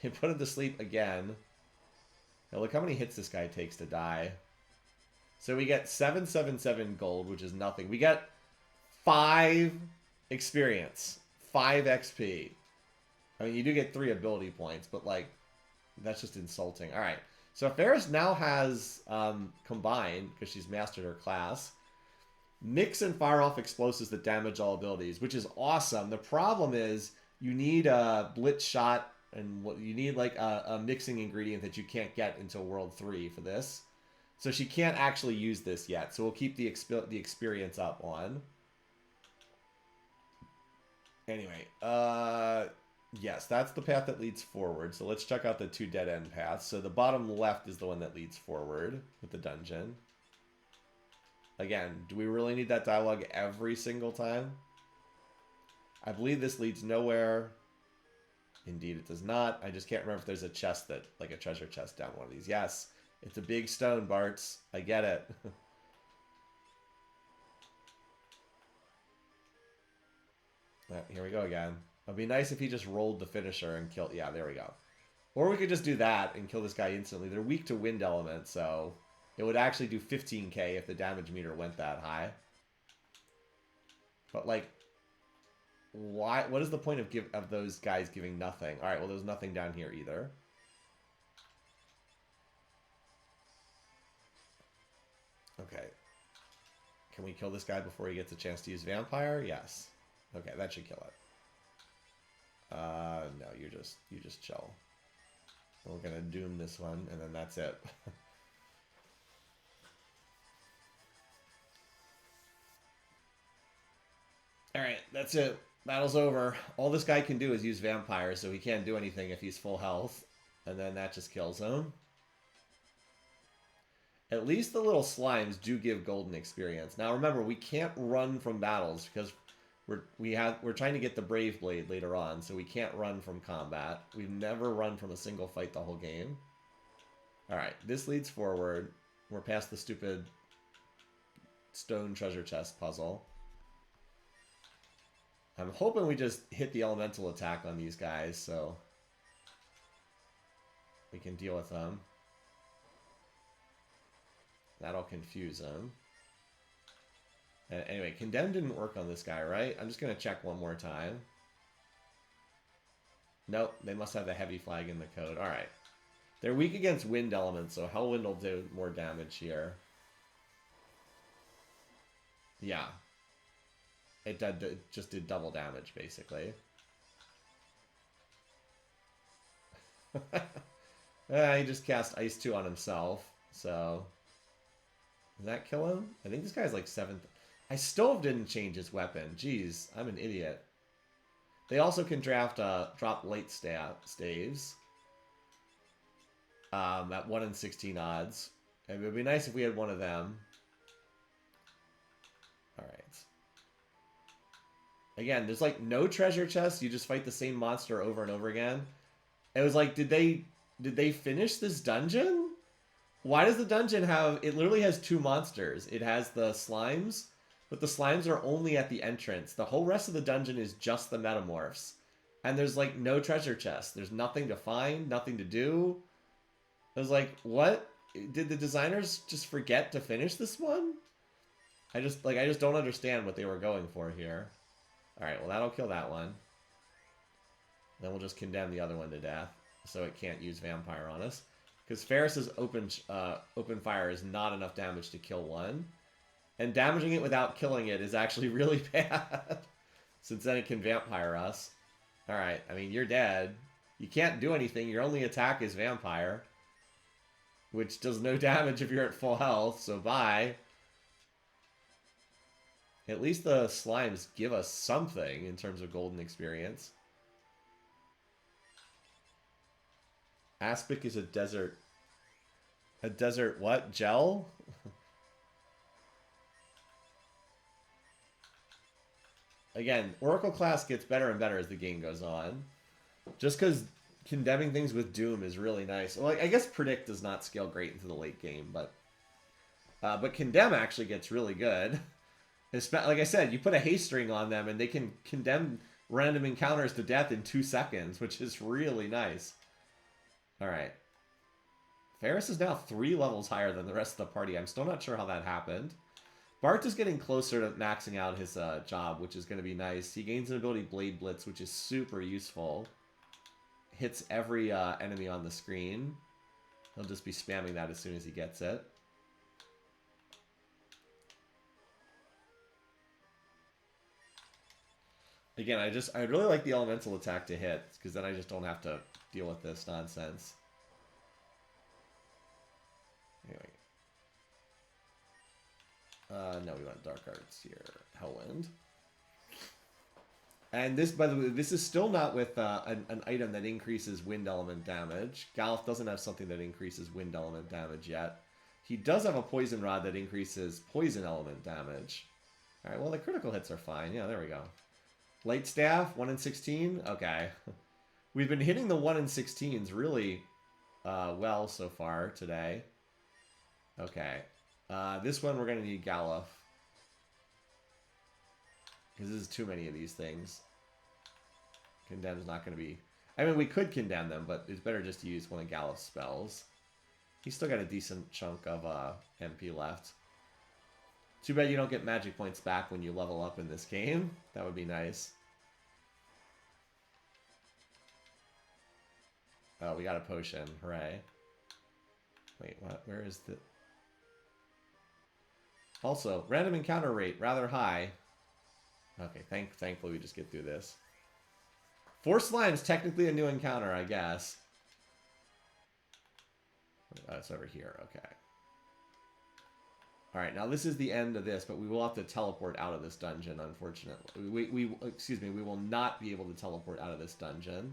He put him to sleep again. Now look how many hits this guy takes to die. So we get 777 gold, which is nothing. We get 5 experience. 5 XP. I mean, you do get 3 ability points, but like, that's just insulting. Alright. So Ferris now has Combine, because she's mastered her class. Mix and fire off explosives that damage all abilities, which is awesome. The problem is you need a Blitz shot, and you need like a mixing ingredient that you can't get until World 3 for this. So she can't actually use this yet. So we'll keep the experience up on. Anyway, yes, that's the path that leads forward. So let's check out the 2 dead-end paths. So the bottom left is the one that leads forward with the dungeon. Again, do we really need that dialogue every single time? I believe this leads nowhere. Indeed, it does not. I just can't remember if there's a chest that, like a treasure chest down one of these. Yes, it's a big stone, Bart's. I get it. Here we go again. It'd be nice if he just rolled the finisher and killed... Yeah, there we go. Or we could just do that and kill this guy instantly. They're weak to wind element, so it would actually do 15k if the damage meter went that high. But, like, why? What is the point of those guys giving nothing? All right, well, there's nothing down here either. Okay. Can we kill this guy before he gets a chance to use Vampire? Yes. Okay, that should kill it. No, you just chill. We're gonna doom this one, and then that's it. Alright, that's it. Battle's over. All this guy can do is use Vampire, so he can't do anything if he's full health. And then that just kills him. At least the little slimes do give golden experience. Now remember, we can't run from battles because we're trying to get the Brave Blade later on, so we can't run from combat. We've never run from a single fight the whole game. Alright, this leads forward. We're past the stupid stone treasure chest puzzle. I'm hoping we just hit the elemental attack on these guys, so we can deal with them. That'll confuse them. And anyway, Condemn didn't work on this guy, right? I'm just going to check one more time. Nope, they must have the heavy flag in the code. Alright. They're weak against wind elements, so Hellwind will do more damage here. Yeah. it just did double damage, basically. He just cast Ice 2 on himself, so... Does that kill him? I think this guy's like 7th. I still didn't change his weapon. Jeez, I'm an idiot. They also can drop late staves. At 1 in 16 odds. It would be nice if we had one of them. Alright. Again, there's like no treasure chest. You just fight the same monster over and over again. It was like, did they finish this dungeon? Why does the dungeon have... It literally has 2 monsters. It has the slimes, but the slimes are only at the entrance. The whole rest of the dungeon is just the metamorphs. And there's like no treasure chest. There's nothing to find, nothing to do. I was like, what? Did the designers just forget to finish this one? I just don't understand what they were going for here. Alright, well that'll kill that one. Then we'll just condemn the other one to death, so it can't use vampire on us. Because Ferris's open fire is not enough damage to kill one. And damaging it without killing it is actually really bad. Since then it can vampire us. Alright, I mean, you're dead. You can't do anything. Your only attack is vampire. Which does no damage if you're at full health, so bye. At least the slimes give us something in terms of golden experience. Aspic is a desert. A desert what? Gel? Again, Oracle class gets better and better as the game goes on. Just because condemning things with Doom is really nice. Well, I guess Predict does not scale great into the late game, but Condemn actually gets really good. Like I said, you put a haste ring on them and they can condemn random encounters to death in 2 seconds, which is really nice. Alright. Ferris is now 3 levels higher than the rest of the party. I'm still not sure how that happened. Bart is getting closer to maxing out his job, which is going to be nice. He gains an ability Blade Blitz, which is super useful. Hits every enemy on the screen. He'll just be spamming that as soon as he gets it. Again, I really like the elemental attack to hit, because then I just don't have to deal with this nonsense. Anyway. No, we want Dark Arts here. Hellwind. And this, by the way, this is still not with an item that increases wind element damage. Galuf doesn't have something that increases wind element damage yet. He does have a poison rod that increases poison element damage. Alright, well the critical hits are fine. Yeah, there we go. Light Staff, 1 in 16? Okay. We've been hitting the 1 in 16s really well so far today. Okay. This one we're going to need Galuf. Because this is too many of these things. Condemn's not going to be... I mean, we could condemn them, but it's better just to use one of Galuf's spells. He's still got a decent chunk of MP left. Too bad you don't get magic points back when you level up in this game. That would be nice. Oh, we got a potion. Hooray. Wait, what? Where is the... Also, random encounter rate, rather high. Okay, thankfully we just get through this. 4 slimes, technically a new encounter, I guess. Oh, it's over here, okay. Alright, now this is the end of this, but we will have to teleport out of this dungeon, unfortunately. Excuse me, we will not be able to teleport out of this dungeon.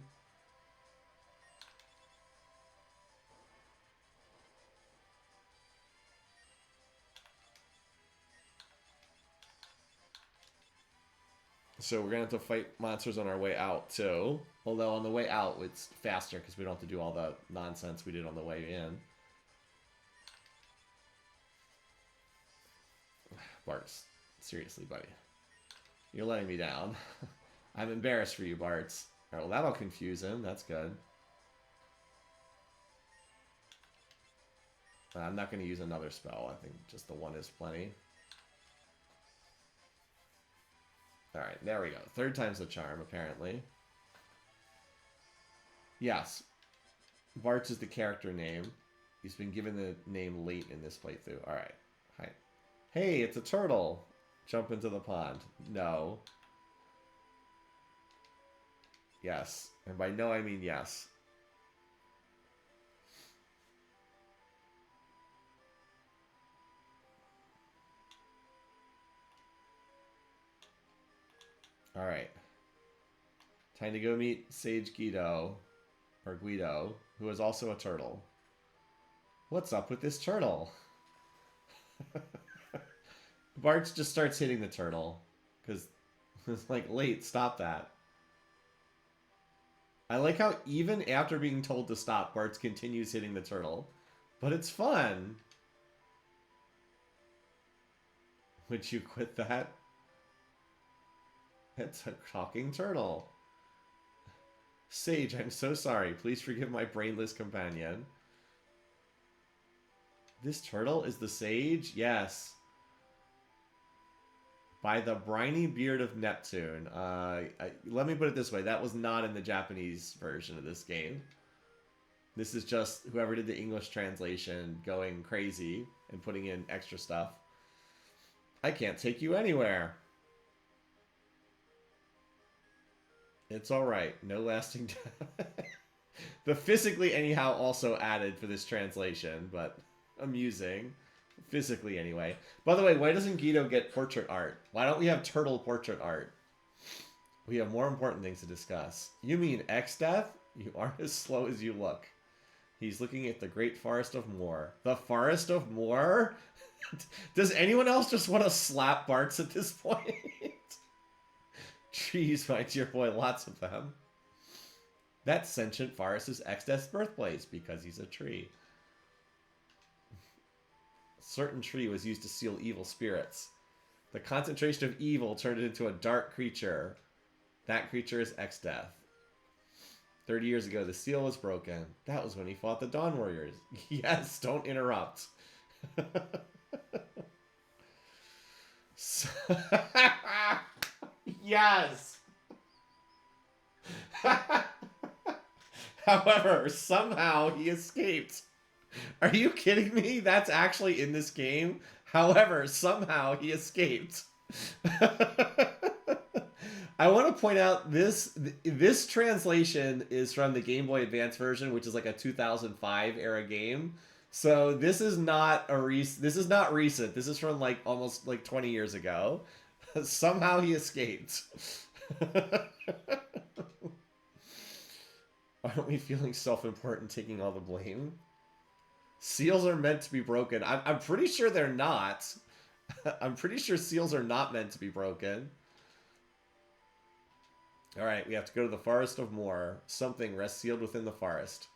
So we're going to have to fight monsters on our way out, too. Although on the way out, it's faster, because we don't have to do all the nonsense we did on the way in. Bartz, seriously, buddy. You're letting me down. I'm embarrassed for you, Bartz. Alright, well, that'll confuse him. That's good. I'm not going to use another spell. I think just the one is plenty. Alright, there we go. 3rd time's the charm, apparently. Yes. Bartz is the character name. He's been given the name late in this playthrough. Alright. Hi. Hey, it's a turtle. Jump into the pond. No. Yes. And by no, I mean yes. Alright. Time to go meet Sage Guido, or Guido, who is also a turtle. What's up with this turtle? Bart just starts hitting the turtle. Because it's like, late, stop that. I like how even after being told to stop, Bart continues hitting the turtle. But it's fun. Would you quit that? It's a talking turtle. Sage, I'm so sorry. Please forgive my brainless companion. This turtle is the sage? Yes. By the briny beard of Neptune. Let me put it this way. That was not in the Japanese version of this game. This is just whoever did the English translation going crazy and putting in extra stuff. I can't take you anywhere. It's alright. No lasting... The physically anyhow also added for this translation, but amusing. Physically, anyway. By the way, why doesn't Guido get portrait art? Why don't we have turtle portrait art? We have more important things to discuss. You mean X-Death? You aren't as slow as you look. He's looking at the great forest of Moor. The forest of Moor? Does anyone else just want to slap Bart's at this point? Trees, my dear boy, lots of them. That sentient forest is X-Death's birthplace because he's a tree. Certain tree was used to seal evil spirits. The concentration of evil turned it into a dark creature. That creature is X-Death. 30 years ago, the seal was broken. That was when he fought the Dawn Warriors. Yes, don't interrupt. Yes! However, somehow he escaped. Are you kidding me? That's actually in this game. However, somehow he escaped. I want to point out this translation is from the Game Boy Advance version, which is like a 2005 era game. So this is not recent. This is from like almost like 20 years ago. Somehow he escaped. Aren't we feeling self-important, taking all the blame? Seals are meant to be broken. I'm pretty sure they're not. I'm pretty sure seals are not meant to be broken. Alright, we have to go to the Forest of Moor. Something rests sealed within the forest.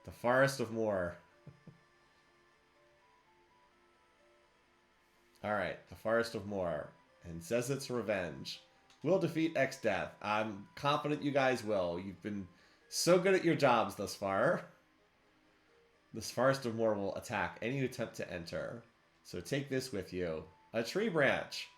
The Forest of Moor. Alright, the Forest of Moor. And says it's revenge. We'll defeat X-Death. I'm confident you guys will. You've been so good at your jobs thus far. This Forest of Moor will attack any who attempt to enter. So take this with you. A tree branch.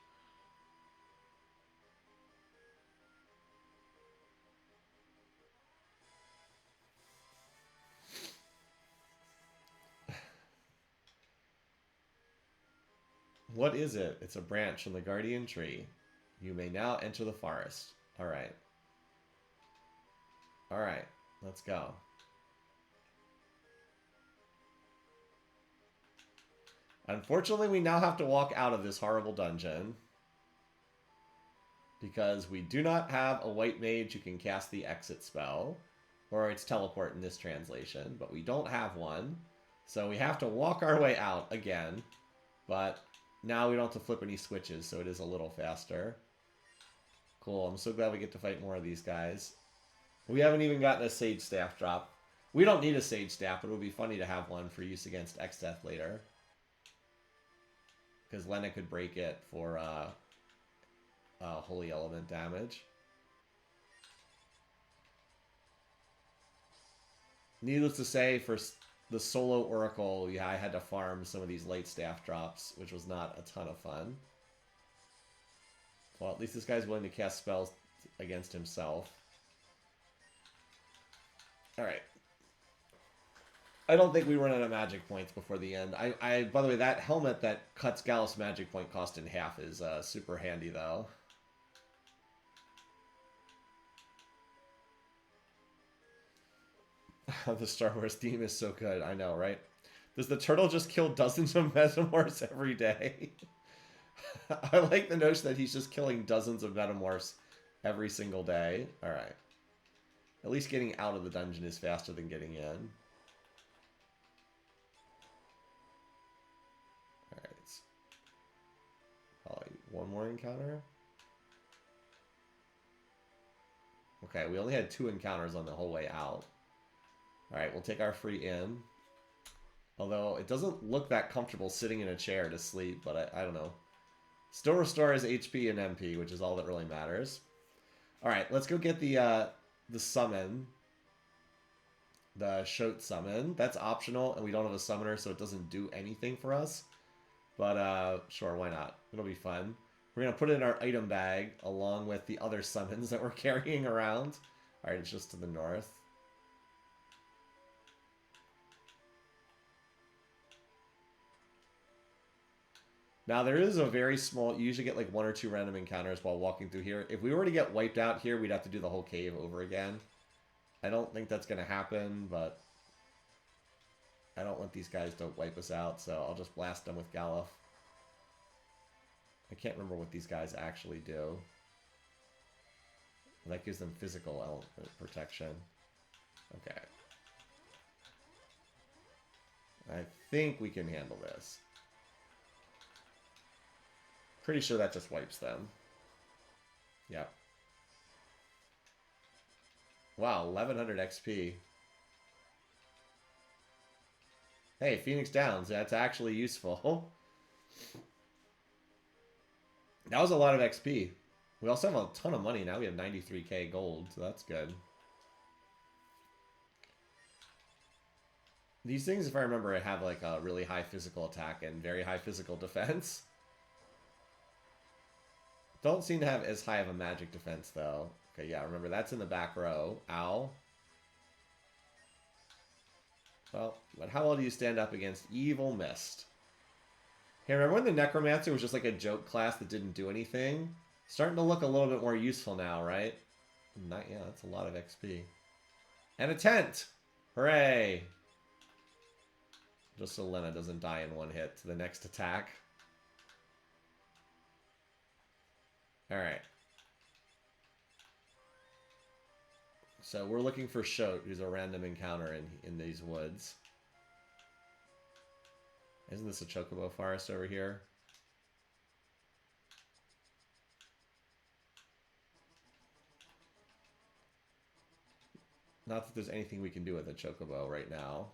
What is it? It's a branch from the guardian tree. You may now enter the forest. Alright. Alright, let's go. Unfortunately, we now have to walk out of this horrible dungeon. Because we do not have a white mage who can cast the exit spell. Or its teleport in this translation. But we don't have one. So we have to walk our way out again. But now we don't have to flip any switches, so it is a little faster. Cool, I'm so glad we get to fight more of these guys. We haven't even gotten a Sage Staff drop. We don't need a Sage Staff, but it would be funny to have one for use against X-Death later. Because Lena could break it for Holy Element damage. Needless to say, for the solo Oracle, yeah, I had to farm some of these late staff drops, which was not a ton of fun. Well, at least this guy's willing to cast spells against himself. Alright. I don't think we run out of magic points before the end. By the way, that helmet that cuts Gallus' magic point cost in half is super handy, though. The Star Wars theme is so good. I know, right? Does the turtle just kill dozens of metamorphs every day? I like the notion that he's just killing dozens of metamorphs every single day. All right. At least getting out of the dungeon is faster than getting in. All right. Probably one more encounter. Okay, we only had 2 encounters on the whole way out. All right, we'll take our free in. Although it doesn't look that comfortable sitting in a chair to sleep, but I don't know. Still restores HP and MP, which is all that really matters. All right, let's go get the summon. The Shote summon. That's optional, and we don't have a summoner, so it doesn't do anything for us. But sure, why not? It'll be fun. We're going to put it in our item bag, along with the other summons that we're carrying around. All right, it's just to the north. Now, there is a very small... You usually get like 1 or 2 random encounters while walking through here. If we were to get wiped out here, we'd have to do the whole cave over again. I don't think that's going to happen, but... I don't want these guys to wipe us out, so I'll just blast them with Galluf. I can't remember what these guys actually do. That gives them physical element protection. Okay. I think we can handle this. Pretty sure that just wipes them. Yep. Wow, 1100 XP. Hey, Phoenix Downs, that's actually useful. That was a lot of XP. We also have a ton of money now. We have 93k gold, so that's good. These things, if I remember, have like a really high physical attack and very high physical defense. Don't seem to have as high of a magic defense, though. Okay, yeah, remember, that's in the back row. Ow. Well, but how well do you stand up against Evil Mist? Hey, remember when the Necromancer was just like a joke class that didn't do anything? Starting to look a little bit more useful now, right? Not, yeah, that's a lot of XP. And a tent! Hooray! Just so Lena doesn't die in one hit to the next attack. Alright. So we're looking for Shote, who's a random encounter in these woods. Isn't this a chocobo forest over here? Not that there's anything we can do with a chocobo right now.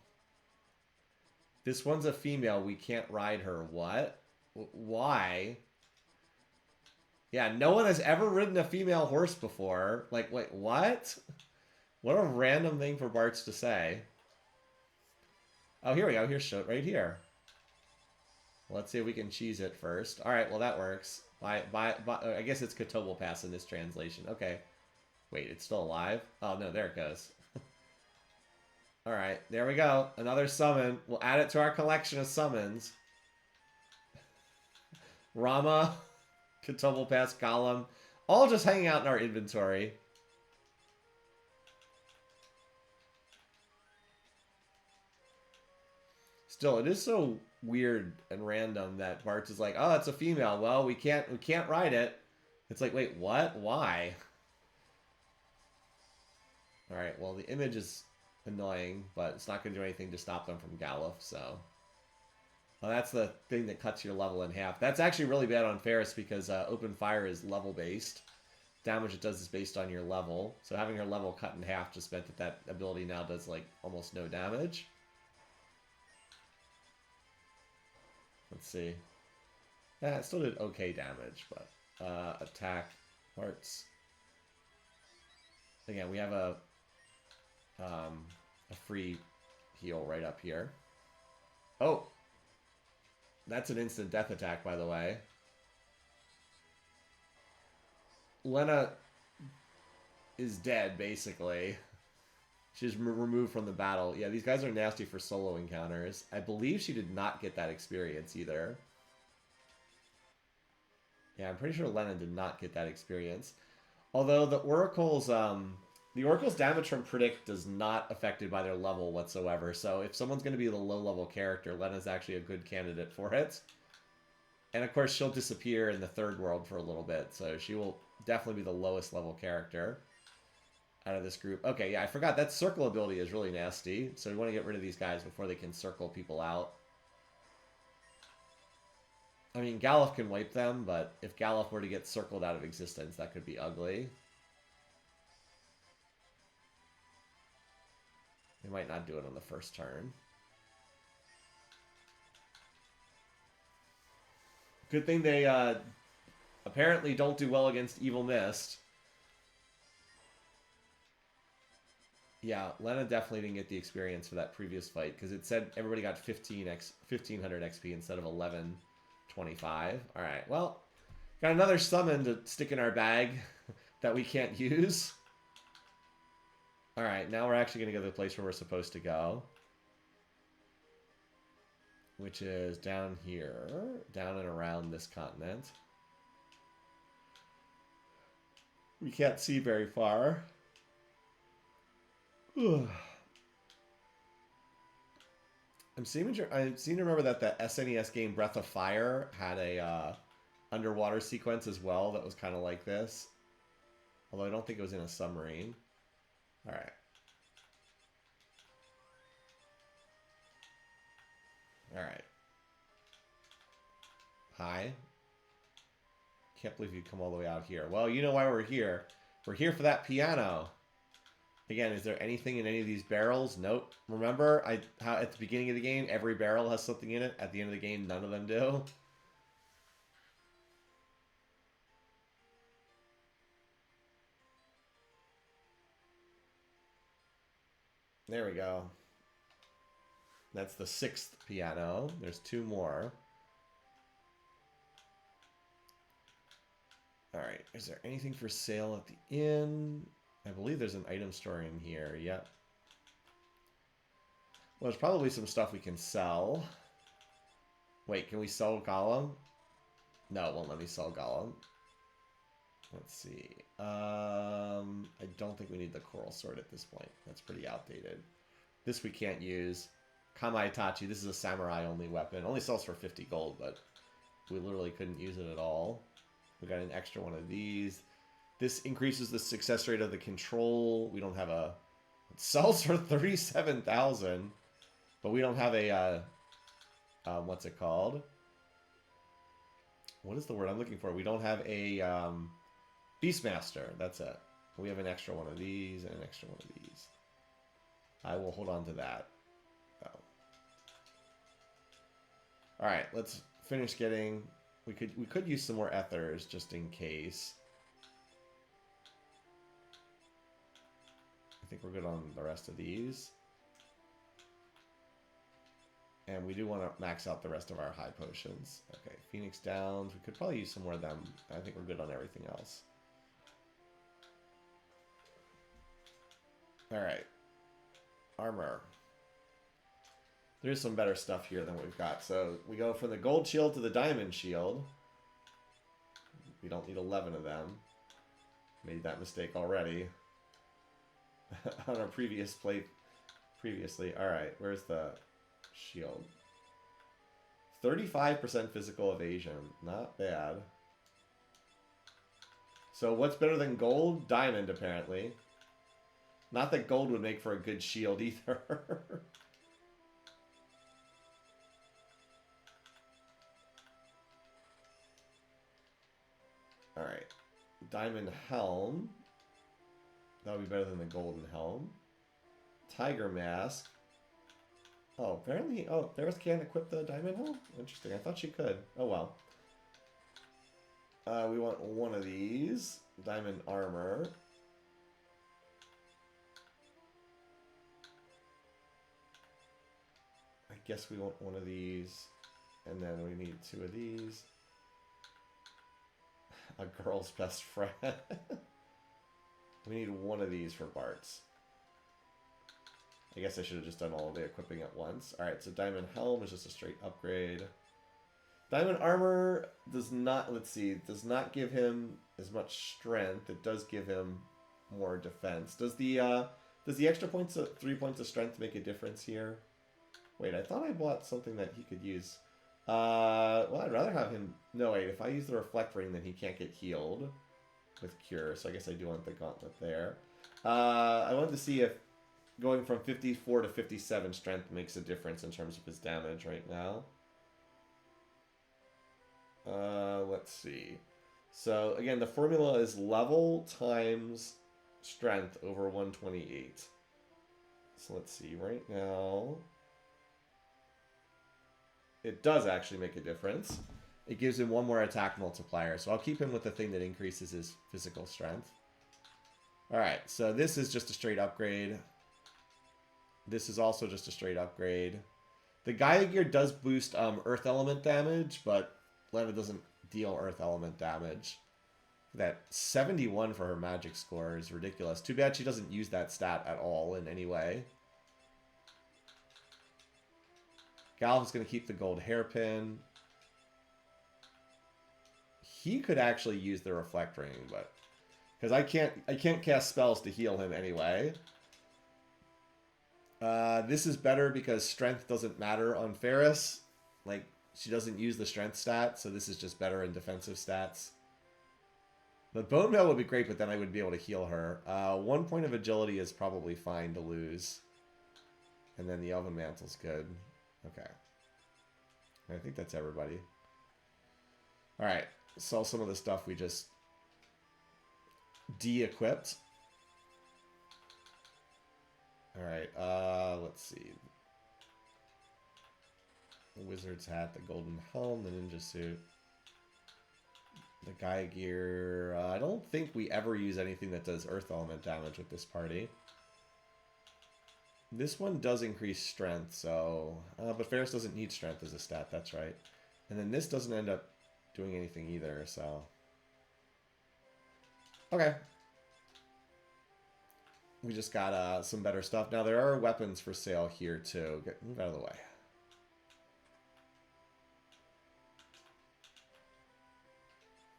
This one's a female. We can't ride her. What? Why? Yeah, no one has ever ridden a female horse before. Like, wait, what? What a random thing for Bartz to say. Oh, here we go. Here's Shote right here. Let's see if we can cheese it first. All right, well, that works. I guess it's Kotobel Pass in this translation. Okay. Wait, it's still alive? Oh, no, there it goes. All right, there we go. Another summon. We'll add it to our collection of summons. Rama, Kotobel Pass, Golem, all just hanging out in our inventory. Still, it is so weird and random that Bartz is like, oh, it's a female. Well, we can't ride it. It's like, wait, what? Why? All right, well, the image is annoying, but it's not going to do anything to stop them from Galluf, so... Well, that's the thing that cuts your level in half. That's actually really bad on Ferris because open fire is level-based. Damage it does is based on your level. So having her level cut in half just meant that that ability now does, like, almost no damage. Let's see. Yeah, it still did okay damage, but... attack, hearts. Again, we have a free heal right up here. Oh! That's an instant death attack, by the way. Lena is dead, basically. She's removed from the battle. Yeah, these guys are nasty for solo encounters. I believe she did not get that experience either. Yeah, I'm pretty sure Lena did not get that experience. Although the Oracle's damage from Predict is not affected by their level whatsoever. So if someone's going to be the low-level character, Lena's actually a good candidate for it. And of course, she'll disappear in the third world for a little bit. So she will definitely be the lowest level character out of this group. Okay, yeah, I forgot. That circle ability is really nasty. So we want to get rid of these guys before they can circle people out. I mean, Galuf can wipe them, but if Galuf were to get circled out of existence, that could be ugly. They might not do it on the first turn. Good thing they apparently don't do well against Evil Mist. Yeah, Lena definitely didn't get the experience for that previous fight because it said everybody got 1500 XP instead of 1125. All right, well, got another summon to stick in our bag that we can't use. All right, now we're actually going to go to the place where we're supposed to go, which is down here, down and around this continent. We can't see very far. I seem to remember that the SNES game Breath of Fire had a underwater sequence as well that was kind of like this. Although I don't think it was in a submarine. All right. All right. Hi. Can't believe you'd come all the way out here. Well, you know why we're here. We're here for that piano. Again, is there anything in any of these barrels? Nope. Remember how at the beginning of the game, every barrel has something in it? At the end of the game, none of them do? There we go. That's the 6th piano. There's 2 more. Alright, is there anything for sale at the inn? I believe there's an item store in here. Yep. Well, there's probably some stuff we can sell. Wait, can we sell Golem? No, it won't let me sell Golem. Let's see. I don't think we need the Coral Sword at this point. That's pretty outdated. This we can't use. Kama Itachi, this is a samurai-only weapon. Only sells for 50 gold, but we literally couldn't use it at all. We got an extra one of these. This increases the success rate of the control. We don't have a... It sells for 37,000, but we don't have a... what's it called? What is the word I'm looking for? We don't have a Beastmaster. That's it. We have an extra one of these and an extra one of these. I will hold on to that. Oh. All right, let's finish getting... We could use some more ethers just in case. I think we're good on the rest of these. And we do want to max out the rest of our high potions. Okay, Phoenix Downs. We could probably use some more of them. I think we're good on everything else. Alright. Armor. There's some better stuff here than we've got. So we go from the gold shield to the diamond shield. We don't need 11 of them. Made that mistake already. On our previous play previously. Alright, where's the shield? 35% physical evasion. Not bad. So what's better than gold? Diamond, apparently. Not that gold would make for a good shield either. Alright. Diamond helm. That would be better than the golden helm. Tiger mask. Oh, apparently... Oh, Theris can't equip the diamond helm? Interesting. I thought she could. Oh, well. We want one of these. Diamond armor. I guess we want one of these. And then we need 2 of these. A girl's best friend. We need one of these for Bart's. I guess I should have just done all of the equipping at once. Alright, so Diamond Helm is just a straight upgrade. Diamond Armor does not, let's see, does not give him as much strength. It does give him more defense. Does the extra points, 3 points of strength make a difference here? Wait, I thought I bought something that he could use. Well, I'd rather have him... No, wait, if I use the Reflect Ring, then he can't get healed with Cure, so I guess I do want the Gauntlet there. I wanted to see if going from 54 to 57 strength makes a difference in terms of his damage right now. Let's see. So, again, the formula is level times strength over 128. So let's see, right now... It does actually make a difference. It gives him one more attack multiplier. So I'll keep him with the thing that increases his physical strength. Alright, so this is just a straight upgrade. This is also just a straight upgrade. The Gaia Gear does boost Earth Element damage, but Lena doesn't deal Earth Element damage. That 71 for her magic score is ridiculous. Too bad she doesn't use that stat at all in any way. Galva's going to keep the gold hairpin. He could actually use the Reflect Ring, but because I can't cast spells to heal him anyway. This is better because strength doesn't matter on Ferris. Like, she doesn't use the strength stat, so this is just better in defensive stats. The Bone Mail would be great, but then I would be able to heal her. 1 point of agility is probably fine to lose. And then the Elven Mantle's good. Okay. I think that's everybody. Alright. Sell some of the stuff we just de-equipped. Alright, let's see. The Wizard's Hat, the Golden Helm, the Ninja Suit. The Gaia Gear. I don't think we ever use anything that does Earth Element damage with this party. This one does increase strength, so... but Ferris doesn't need strength as a stat, that's right. And then this doesn't end up doing anything either, so... Okay. We just got some better stuff. Now, there are weapons for sale here, too. Move out of the way.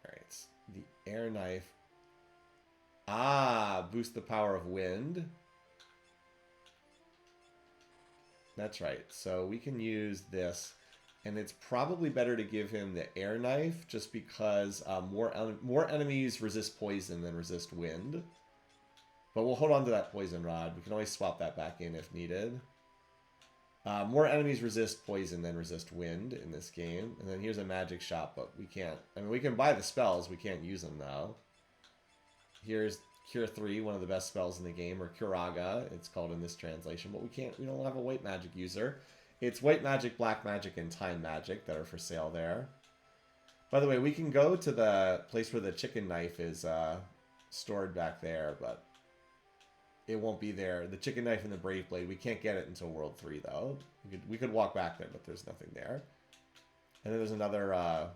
Alright, the air knife. Ah, boost the power of wind. That's right. So we can use this, and it's probably better to give him the air knife just because more enemies resist poison than resist wind. But we'll hold on to that poison rod. We can always swap that back in if needed. More enemies resist poison than resist wind in this game. And then here's a magic shop, but we can't. I mean, we can buy the spells. We can't use them, though. Here's Cure 3, one of the best spells in the game, or Curaga, it's called in this translation, but we don't have a white magic user. It's white magic, black magic, and time magic that are for sale there. By the way, we can go to the place where the chicken knife is stored back there, but it won't be there. The chicken knife and the brave blade, we can't get it until World 3, though. We could walk back there, but there's nothing there. And then there's another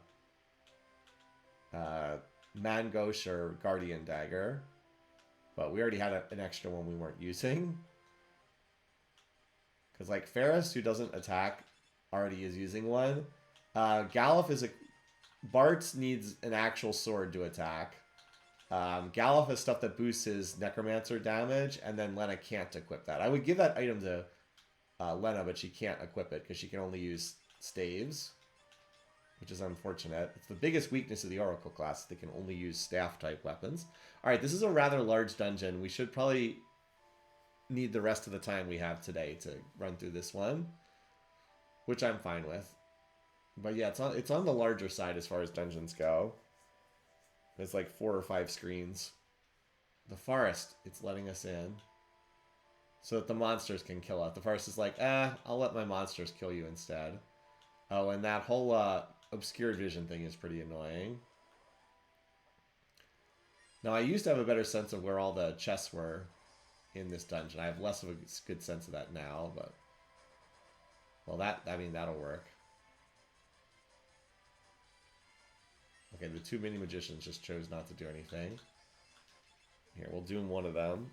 Mangosh or Guardian Dagger. But we already had an extra one we weren't using. Because, like, Ferris, who doesn't attack, already is using one. Galuf is a... Bart needs an actual sword to attack. Galuf has stuff that boosts his Necromancer damage, and then Lena can't equip that. I would give that item to Lena, but she can't equip it, because she can only use staves. Which is unfortunate. It's the biggest weakness of the Oracle class. They can only use staff-type weapons. Alright, this is a rather large dungeon. We should probably need the rest of the time we have today to run through this one. Which I'm fine with. But yeah, it's on the larger side as far as dungeons go. There's like 4 or 5 screens. The forest, it's letting us in. So that the monsters can kill us. The forest is like, I'll let my monsters kill you instead. Oh, and that whole... obscure vision thing is pretty annoying. Now, I used to have a better sense of where all the chests were in this dungeon. I have less of a good sense of that now, but... Well, that'll work. Okay, the 2 mini magicians just chose not to do anything. Here, we'll doom one of them.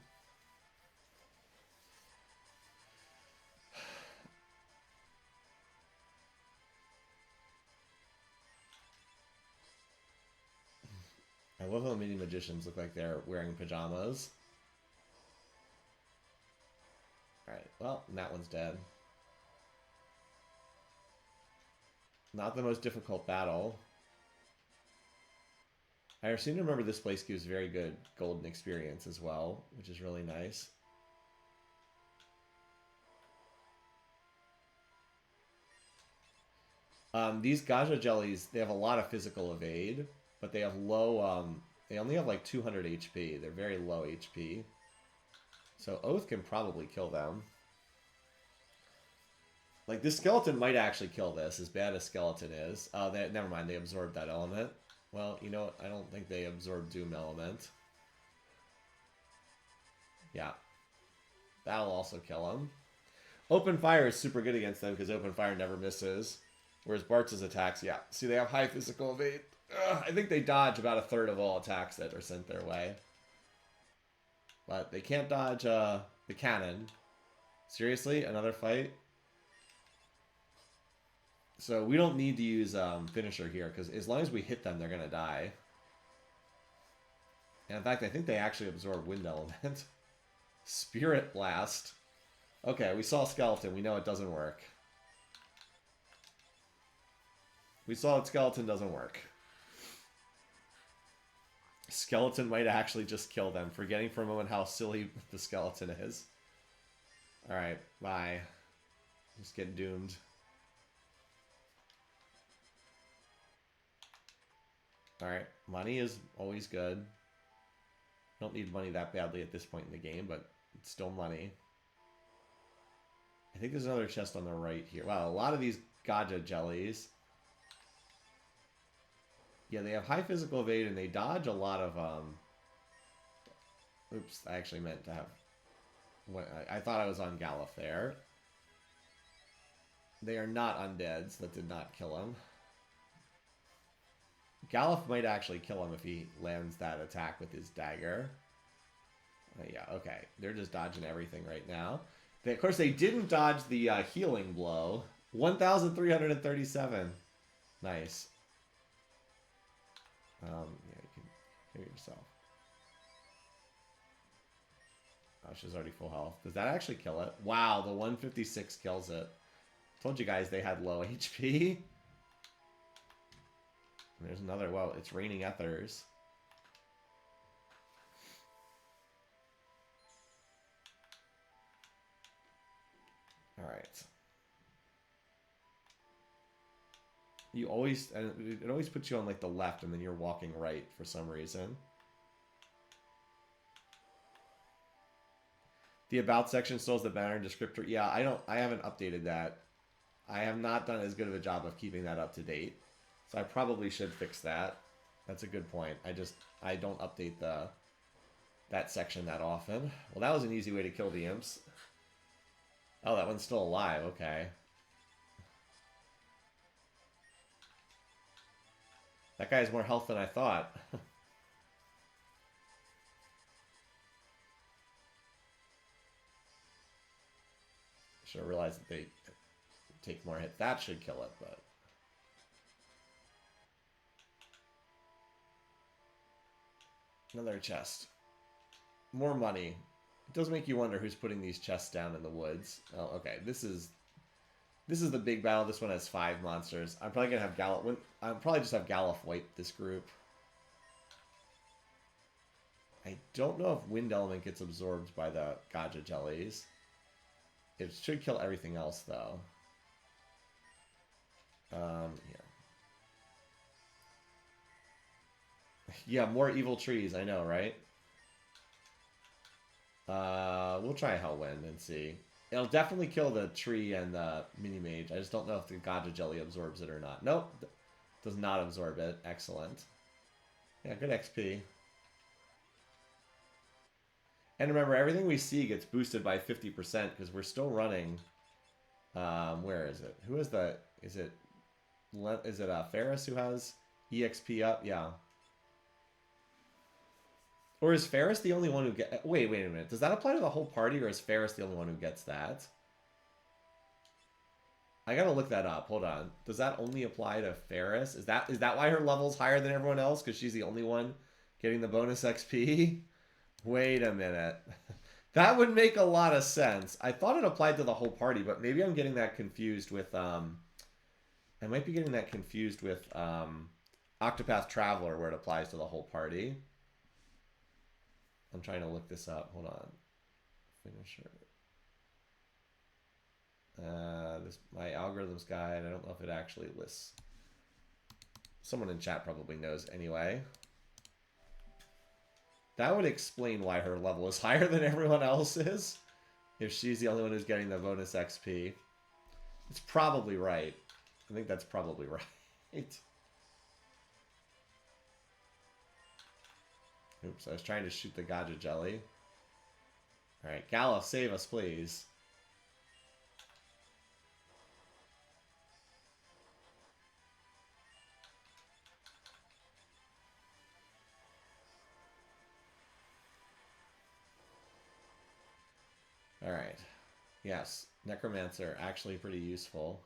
both of the mini magicians look like they're wearing pajamas. Alright, well, that one's dead. Not the most difficult battle. I seem to remember this place gives very good golden experience as well, which is really nice. These Gaja jellies, they have a lot of physical evade, but they have low, they only have like 200 HP. They're very low HP. So Oath can probably kill them. Like, this skeleton might actually kill this, as bad as skeleton is. Never mind, they absorbed that element. Well, you know what? I don't think they absorbed Doom element. Yeah. That'll also kill him. Open fire is super good against them because open fire never misses. Whereas Bartz's attacks, yeah. See, they have high physical evade. I think they dodge about a third of all attacks that are sent their way. But they can't dodge the cannon. Seriously? Another fight? So we don't need to use finisher here, because as long as we hit them, they're going to die. And in fact, I think they actually absorb wind element. Spirit blast. Okay, we saw skeleton. We know it doesn't work. We saw that skeleton doesn't work. Skeleton might actually just kill them, forgetting for a moment how silly the skeleton is. Alright, bye. Just get doomed. Alright, money is always good. Don't need money that badly at this point in the game, but it's still money. I think there's another chest on the right here. Wow, a lot of these Gaja jellies. Yeah, they have high physical evade and they dodge a lot of, oops, I actually meant to have... I thought I was on Galuf there. They are not undead, so that did not kill him. Galuf might actually kill him if he lands that attack with his dagger. Yeah, okay. They're just dodging everything right now. Of course, they didn't dodge the healing blow. 1,337. Nice. Yeah, you can heal yourself. Oh, she's already full health. Does that actually kill it? Wow, the 156 kills it. Told you guys they had low HP. And there's another. Well, it's raining ethers. All right. You always, and it always puts you on like the left, and then you're walking right for some reason. The about section still has the banner and descriptor. Yeah, I haven't updated that. I have not done as good of a job of keeping that up to date. So I probably should fix that. That's a good point. I don't update that section that often. Well, that was an easy way to kill the imps. Oh, that one's still alive. Okay. That guy has more health than I thought. Should have realized that they take more hits. That should kill it, but... Another chest. More money. It does make you wonder who's putting these chests down in the woods. Oh, okay. This is the big battle. This one has 5 monsters. I'm probably gonna have Galuf. I'll probably just have Galuf wipe this group. I don't know if wind element gets absorbed by the Gaja jellies. It should kill everything else though. Yeah. Yeah, more evil trees. I know, right? We'll try Hellwind and see. It'll definitely kill the tree and the mini mage. I just don't know if the Gaja jelly absorbs it or not. Nope, does not absorb it. Excellent. Yeah, good XP. And remember, everything we see gets boosted by 50% because we're still running. Where is it? Who is the? Is it Ferris who has EXP up? Yeah. Or is Ferris the only one who get? Wait a minute. Does that apply to the whole party, or is Ferris the only one who gets that? I gotta look that up. Hold on. Does that only apply to Ferris? Is that why her level's higher than everyone else? Because she's the only one Getting the bonus XP? Wait a minute. That would make a lot of sense. I thought it applied to the whole party, but maybe I'm getting that confused with I might be getting that confused with Octopath Traveler, where it applies to the whole party. I'm trying to look this up. Hold on. Finisher. This my algorithms guide. I don't know if it actually lists. Someone in chat probably knows anyway. That would explain why her level is higher than everyone else's. If she's the only one who's getting the bonus XP. It's probably right. I think that's probably right. Oops, I was trying to shoot the Gaja Jelly. Alright, Gala, save us, please. Alright. Yes, Necromancer, actually pretty useful.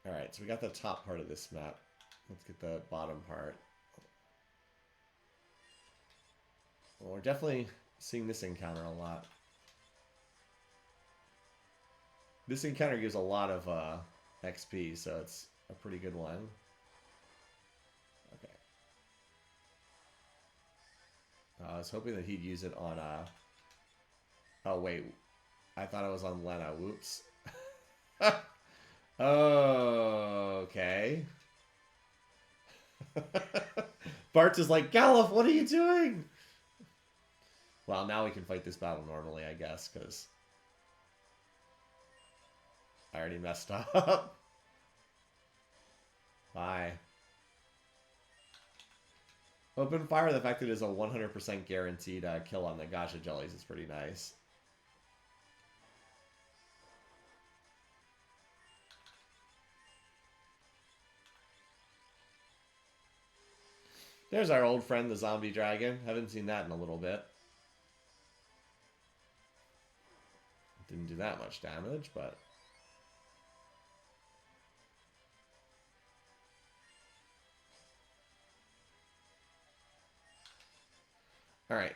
Alright, so we got the top part of this map. Let's get the bottom part. Well, we're definitely seeing this encounter a lot. This encounter gives a lot of XP, so it's a pretty good one. Okay. I was hoping that he'd use it on oh, wait. I thought it was on Lena. Whoops. Oh, okay. Bart is like, Galuf, what are you doing? Well, now we can fight this battle normally, I guess, because I already messed up. Bye. Open fire, the fact that it is a 100% guaranteed kill on the Gacha Jellies is pretty nice. There's our old friend, the zombie dragon. Haven't seen that in a little bit. Didn't do that much damage, but... Alright.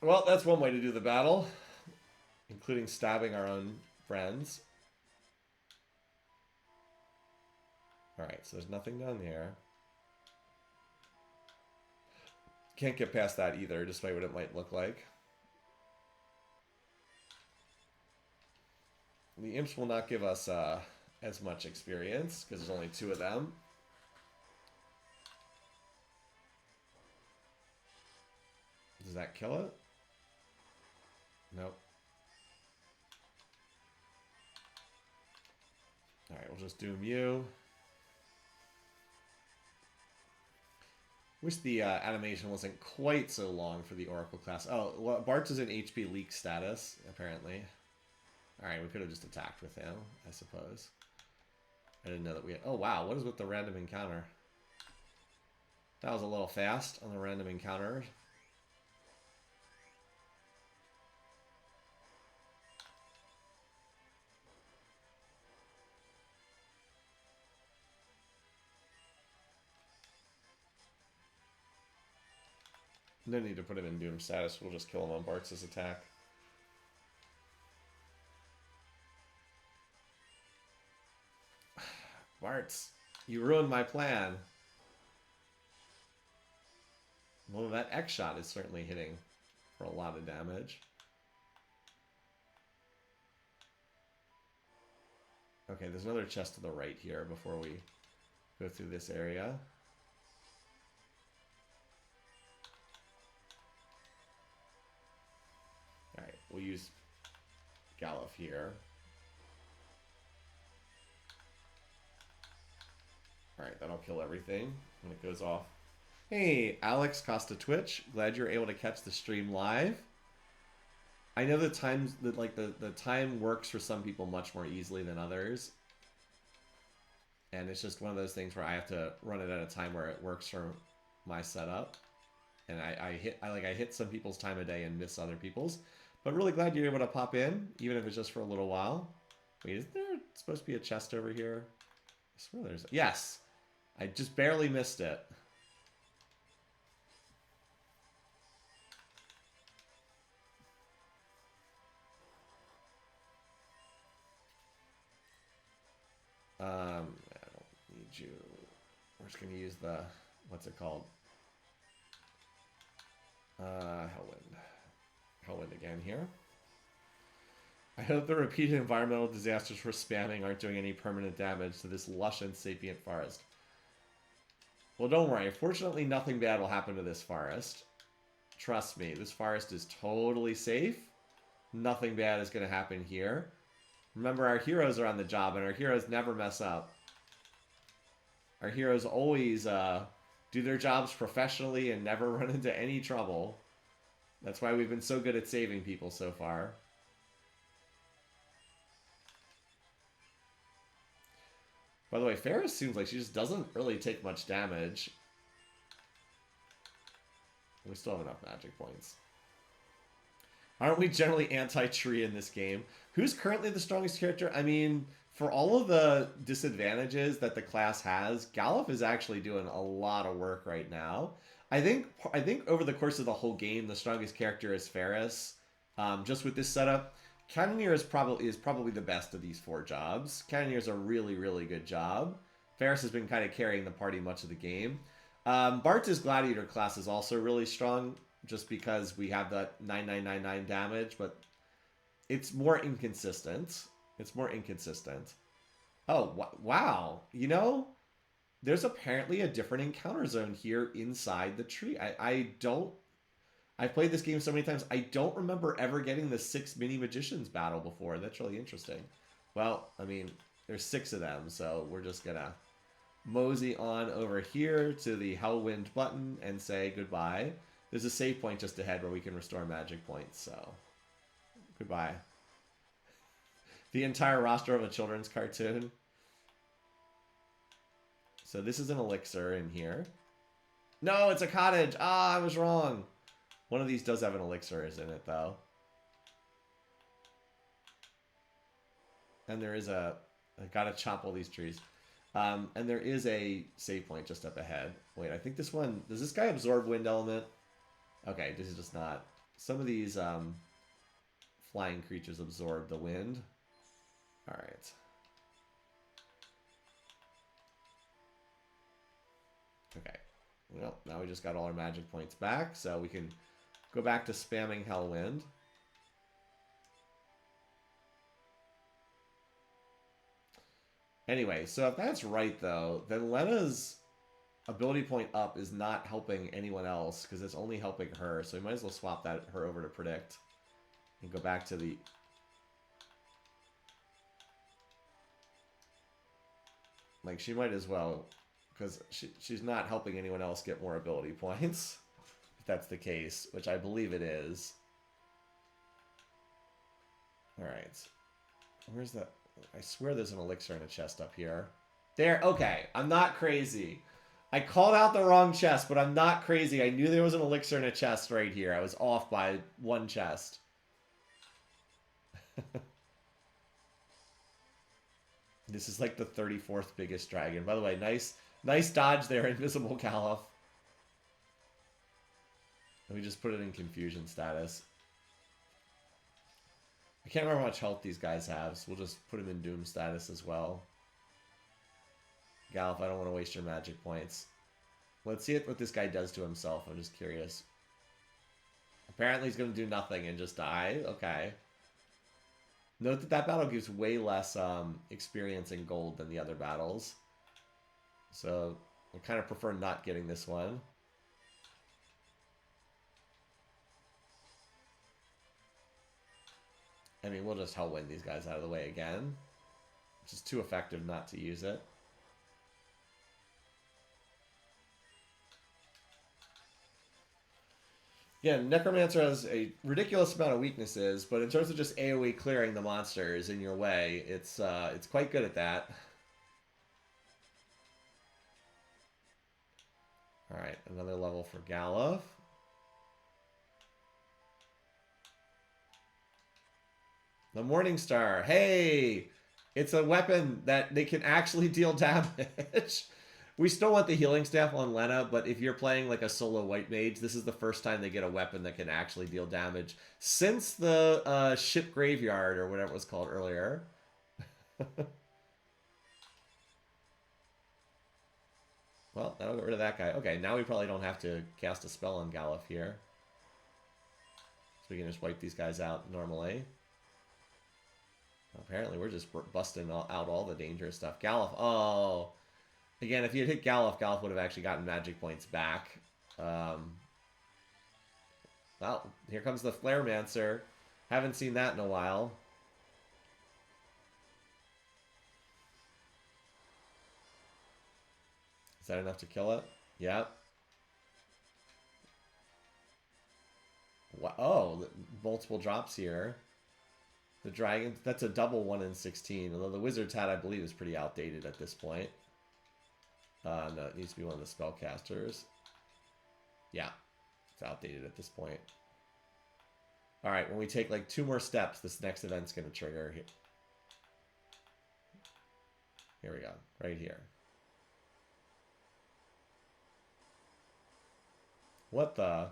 Well, that's one way to do the battle. Including stabbing our own friends. Alright, so there's nothing down here. Can't get past that either, despite what it might look like. The imps will not give us as much experience, because there's only 2 of them. Does that kill it? Nope. Alright, we'll just doom you. Wish the animation wasn't quite so long for the Oracle class. Oh, well, Bart's is in HP leak status, apparently. Alright, we could have just attacked with him, I suppose. I didn't know that we had... Oh, wow, what is with the random encounter? That was a little fast on the random encounter. No need to put him in doom status. We'll just kill him on Bart's attack. Bart's, you ruined my plan. Well, that X shot is certainly hitting for a lot of damage. Okay, there's another chest to the right here before we go through this area. Alright, we'll use Galuf here. Alright, that'll kill everything when it goes off. Hey, Alex Costa Twitch. Glad you're able to catch the stream live. I know the times that the time works for some people much more easily than others. And it's just one of those things where I have to run it at a time where it works for my setup. And I hit some people's time of day and miss other people's. But really glad you're able to pop in, even if it's just for a little while. Wait, isn't there supposed to be a chest over here? swear there's... Yes! I just barely missed it. I don't need you. We're just going to use the... What's it called? Hellwind. Hellwind again here. I hope the repeated environmental disasters for spamming aren't doing any permanent damage to this lush and sapient forest. Well, don't worry. Fortunately, nothing bad will happen to this forest. Trust me, this forest is totally safe. Nothing bad is going to happen here. Remember, our heroes are on the job, and our heroes never mess up. Our heroes always do their jobs professionally and never run into any trouble. That's why we've been so good at saving people so far. By the way, Ferris seems like she just doesn't really take much damage. We still have enough magic points. Aren't we generally anti-tree in this game? Who's currently the strongest character? I mean, for all of the disadvantages that the class has, Galuf is actually doing a lot of work right now. I think over the course of the whole game, the strongest character is Ferris. Just with this setup, Cannoneer is probably the best of these four jobs. Cannoneer's a really, really good job. Ferris has been kind of carrying the party much of the game. Bart's Gladiator class is also really strong, just because we have that 9999 damage, but it's more inconsistent. It's more inconsistent. Oh, wow. You know, there's apparently a different encounter zone here inside the tree. I've played this game so many times, I don't remember ever getting the 6 mini magicians battle before. That's really interesting. Well, I mean, there's 6 of them, so we're just gonna mosey on over here to the Hellwind button and say goodbye. There's a save point just ahead where we can restore magic points, so goodbye. The entire roster of a children's cartoon. So this is an elixir in here. No, it's a cottage. Ah, I was wrong. One of these does have an elixir, isn't it, though? And there is a... I gotta chop all these trees. And there is a save point just up ahead. Wait, I think this one... Does this guy absorb wind element? Okay, this is just not... Some of these flying creatures absorb the wind. Alright. Okay. Well, now we just got all our magic points back, so we can go back to spamming Hellwind. Anyway, so if that's right, though, then Lena's ability point up is not helping anyone else, because it's only helping her, so we might as well swap her over to Predict and go back to the... Like, she might as well, because she's not helping anyone else get more ability points, if that's the case, which I believe it is. Alright. Where's that? I swear there's an elixir in a chest up here. There, okay. I'm not crazy. I called out the wrong chest, but I'm not crazy. I knew there was an elixir in a chest right here. I was off by one chest. This is like the 34th biggest dragon. By the way, nice dodge there, Invisible Galuf. Let me just put it in confusion status. I can't remember how much health these guys have, so we'll just put them in Doom status as well. Galuf, I don't want to waste your magic points. Let's see what this guy does to himself. I'm just curious. Apparently he's going to do nothing and just die. Okay. Note that that battle gives way less experience in gold than the other battles. So I kind of prefer not getting this one. I mean, we'll just Hellwind these guys out of the way again. Which is too effective not to use it. Yeah, Necromancer has a ridiculous amount of weaknesses, but in terms of just AoE clearing the monsters in your way, it's quite good at that. Alright, another level for Galuf. The Morning Star. Hey! It's a weapon that they can actually deal damage. We still want the healing staff on Lena, but if you're playing like a solo white mage, this is the first time they get a weapon that can actually deal damage since the ship graveyard or whatever it was called earlier. Well, that'll get rid of that guy. Okay, now we probably don't have to cast a spell on Galuf here. So we can just wipe these guys out normally. Apparently, we're just busting out all the dangerous stuff. Galuf, oh. Again, if you had hit Galuf, Galuf would have actually gotten magic points back. Well, here comes the Flaremancer. Haven't seen that in a while. Is that enough to kill it? Yep. Oh, multiple drops here. The dragon, that's a double 1 in 16. Although the wizard's hat, I believe, is pretty outdated at this point. No, it needs to be one of the spellcasters. Yeah, it's outdated at this point. All right, when we take like 2 more steps, this next event's going to trigger. Here we go, right here. What the?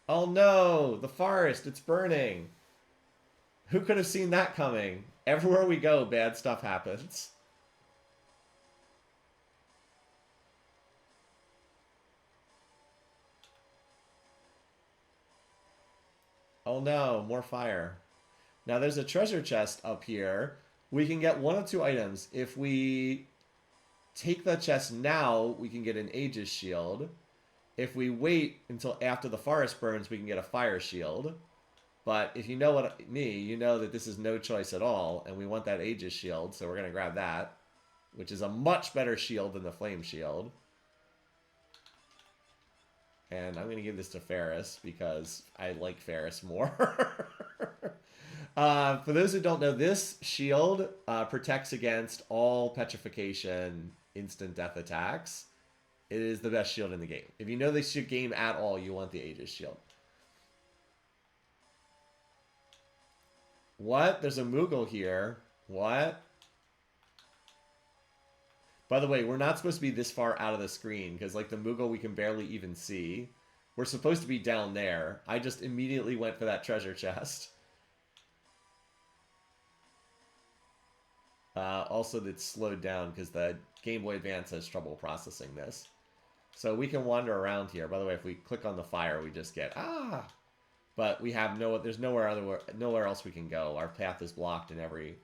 Oh no, the forest, it's burning. Who could have seen that coming? Everywhere we go, bad stuff happens. Oh no, more fire. Now there's a treasure chest up here. We can get 1 of 2 items. If we take the chest now, we can get an Aegis shield. If we wait until after the forest burns, we can get a fire shield. But if you know you know that this is no choice at all, and we want that Aegis shield, so we're going to grab that, which is a much better shield than the flame shield. And I'm going to give this to Ferris, because I like Ferris more. For those who don't know, this shield protects against all petrification instant death attacks. It is the best shield in the game. If you know this game at all, you want the Aegis shield. What? There's a Moogle here. What? By the way, we're not supposed to be this far out of the screen, because like the Moogle we can barely even see. We're supposed to be down there. I just immediately went for that treasure chest. Also, it's slowed down because the Game Boy Advance has trouble processing this. So we can wander around here. By the way, if we click on the fire, we just get, ah! But we have there's nowhere else we can go. Our path is blocked in every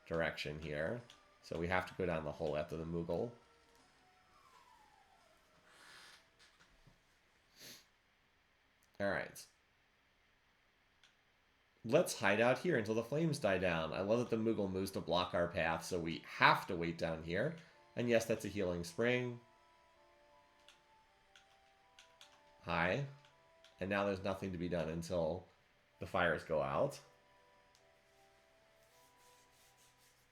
direction here. So we have to go down the hole after the Moogle. Alright. Let's hide out here until the flames die down. I love that the Moogle moves to block our path, so we have to wait down here. And yes, that's a healing spring. Hi. And now there's nothing to be done until the fires go out.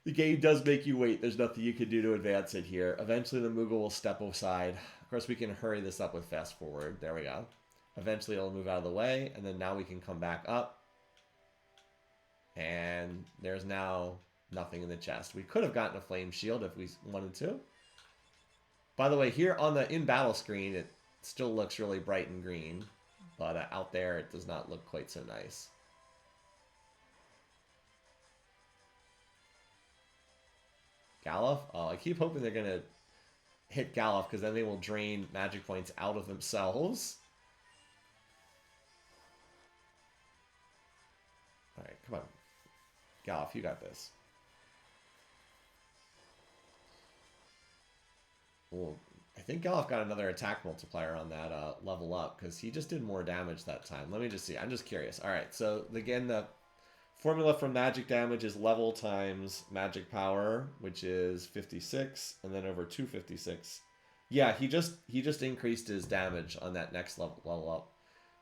The game does make you wait. There's nothing you can do to advance it here. Eventually the Moogle will step aside. Of course, we can hurry this up with fast forward. There we go. Eventually it'll move out of the way, and then now we can come back up. And there's now nothing in the chest. We could have gotten a flame shield if we wanted to. By the way, here on the in-battle screen, it still looks really bright and green. But out there, it does not look quite so nice. Galuf? Oh, I keep hoping they're going to hit Galuf, because then they will drain magic points out of themselves. Alright, come on. Galuf, you got this. Well, I think Galuf got another attack multiplier on that level up, because he just did more damage that time. Let me just see. I'm just curious. Alright, so again, the formula for magic damage is level times magic power, which is 56, and then over 256. Yeah, he just increased his damage on that next level up.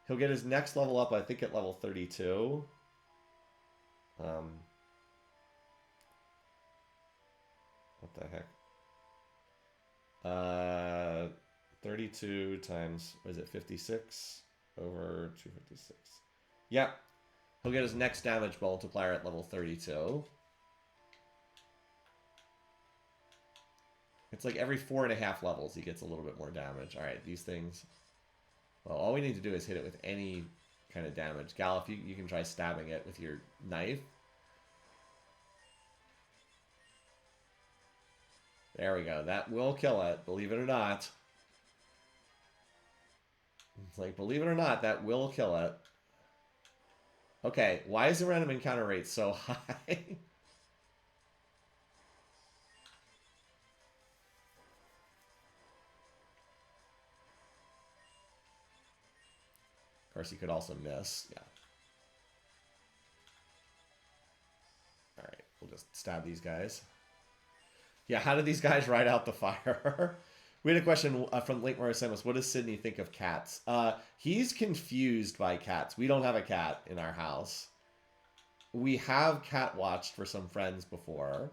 He'll get his next level up, I think, at level 32. What the heck? 32 times, what is it, 56 over 256. Yeah. He'll get his next damage multiplier at level 32. It's like every 4.5 levels he gets a little bit more damage. Alright, these things... Well, all we need to do is hit it with any kind of damage. Gal, if you can try stabbing it with your knife. There we go. That will kill it, believe it or not. It's like, believe it or not, that will kill it. Okay, why is the random encounter rate so high? Of course, he could also miss. Yeah. Alright, we'll just stab these guys. Yeah, how did these guys ride out the fire? We had a question from Latecomers sent us. What does Sydney think of cats? He's confused by cats. We don't have a cat in our house. We have cat watched for some friends before.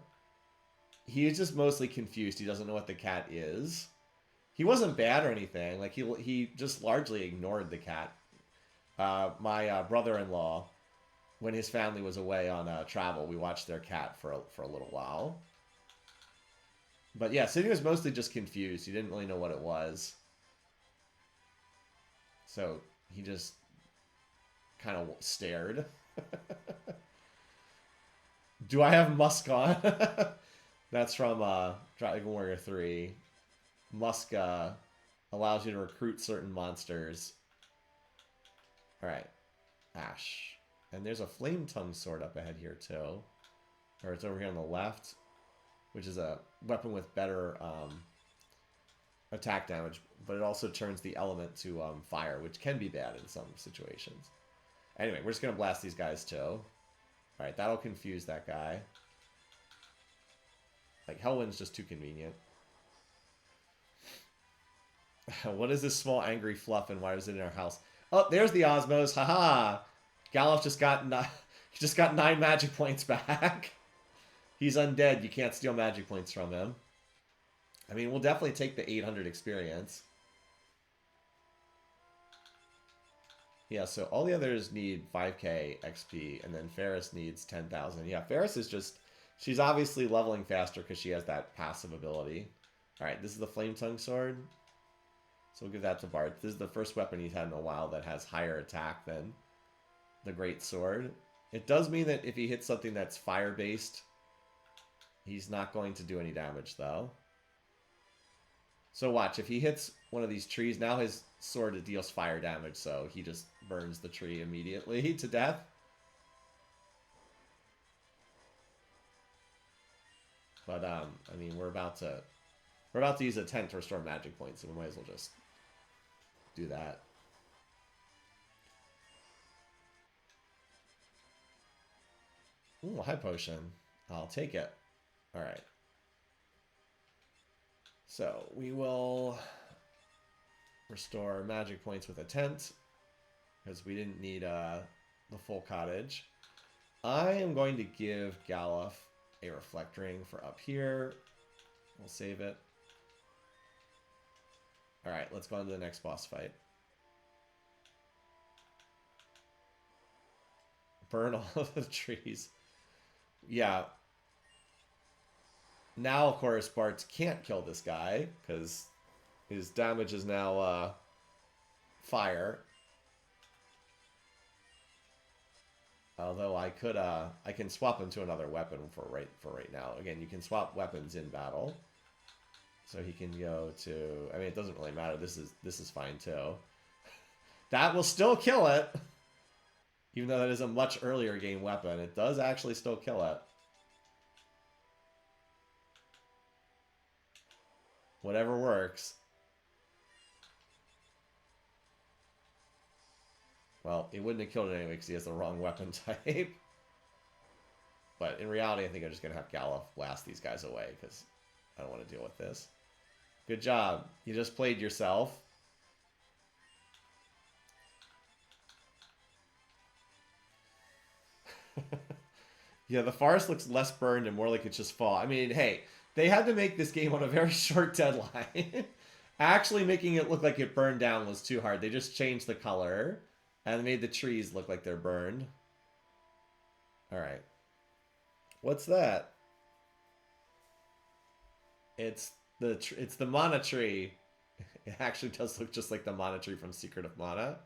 He's just mostly confused. He doesn't know what the cat is. He wasn't bad or anything. Like he just largely ignored the cat. My brother-in-law, when his family was away on travel, we watched their cat for a little while. But yeah, Sydney was mostly just confused. He didn't really know what it was. So he just kind of stared. Do I have Musk on? That's from Dragon Warrior 3. Musk allows you to recruit certain monsters. Alright. Ash. And there's a Flame Tongue sword up ahead here too. Or it's over here on the left. Which is a weapon with better attack damage. But it also turns the element to fire, which can be bad in some situations. Anyway, we're just going to blast these guys too. Alright, that'll confuse that guy. Like, Hellwind's just too convenient. What is this small angry fluff and why is it in our house? Oh, there's the Osmos. Haha. Galuf just got 9 magic points back. He's undead. You can't steal magic points from him. I mean, we'll definitely take the 800 experience. Yeah, so all the others need 5k XP, and then Ferris needs 10,000. Yeah, Ferris is just... She's obviously leveling faster because she has that passive ability. Alright, this is the Flame Tongue Sword. So we'll give that to Bart. This is the first weapon he's had in a while that has higher attack than the Great Sword. It does mean that if he hits something that's fire-based, he's not going to do any damage, though. So watch, if he hits one of these trees, now his sword deals fire damage, so he just burns the tree immediately to death. But, I mean, we're about to use a tent to restore magic points, so we might as well just do that. Ooh, high potion. I'll take it. Alright. So, we will restore magic points with a tent, because we didn't need the full cottage. I am going to give Galuf a reflect ring for up here. We'll save it. Alright, let's go on to the next boss fight. Burn all of the trees. Yeah. Now, of course, Bart can't kill this guy, because his damage is now fire. Although I can swap him to another weapon for right now. Again, you can swap weapons in battle. So he can go to... I mean, it doesn't really matter. This is fine, too. That will still kill it! Even though that is a much earlier game weapon, it does actually still kill it. Whatever works. Well, it wouldn't have killed it anyway because he has the wrong weapon type. But in reality, I think I'm just going to have Galuf blast these guys away because I don't want to deal with this. Good job. You just played yourself. Yeah, the forest looks less burned and more like it's just fall. I mean, hey, they had to make this game on a very short deadline. Actually making it look like it burned down was too hard. They just changed the color and made the trees look like they're burned. All right. What's that? It's the mana tree. It actually does look just like the mana tree from Secret of Mana.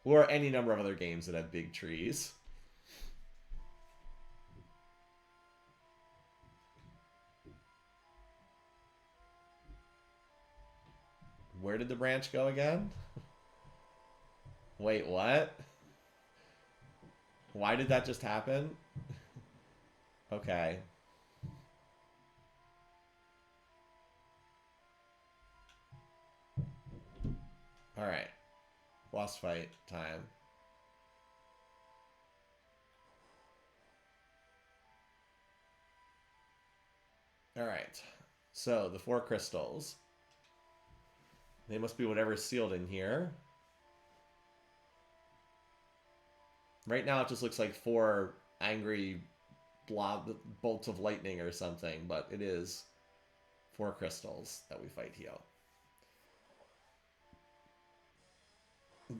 Or any number of other games that have big trees. Where did the branch go again? Wait, what? Why did that just happen? Okay. Alright. Boss fight time. Alright. So, the 4 crystals. They must be whatever's sealed in here. Right now it just looks like 4 angry bolts of lightning or something, but it is 4 crystals that we fight here.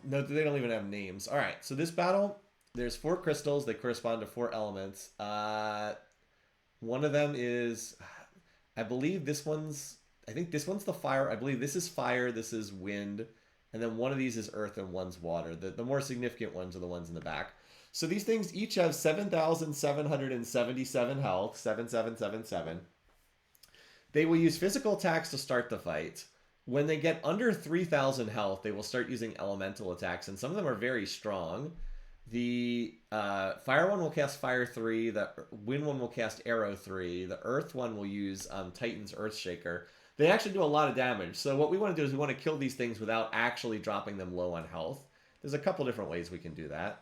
No, they don't even have names. All right, so this battle, there's 4 crystals. They correspond to 4 elements. One of them is, I believe this one's, I think this one's the fire. I believe this is fire, this is wind, and then one of these is earth and one's water. The more significant ones are the ones in the back. So these things each have 7,777 health, 7777. They will use physical attacks to start the fight. When they get under 3,000 health, they will start using elemental attacks, and some of them are very strong. The fire one will cast Fire 3, the wind one will cast Arrow 3, the earth one will use Titan's Earthshaker. They actually do a lot of damage, so what we want to do is we want to kill these things without actually dropping them low on health. There's a couple different ways we can do that.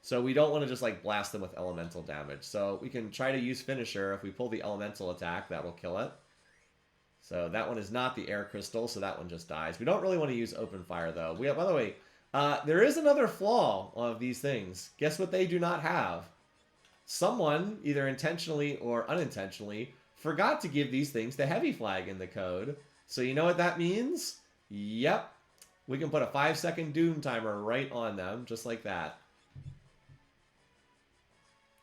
So we don't want to just like blast them with elemental damage. So we can try to use Finisher. If we pull the elemental attack, that will kill it. So that one is not the air crystal, so that one just dies. We don't really want to use open fire, though. We have, by the way, there is another flaw of these things. Guess what they do not have? Someone, either intentionally or unintentionally, forgot to give these things the heavy flag in the code. So you know what that means? Yep. We can put a 5-second doom timer right on them, just like that.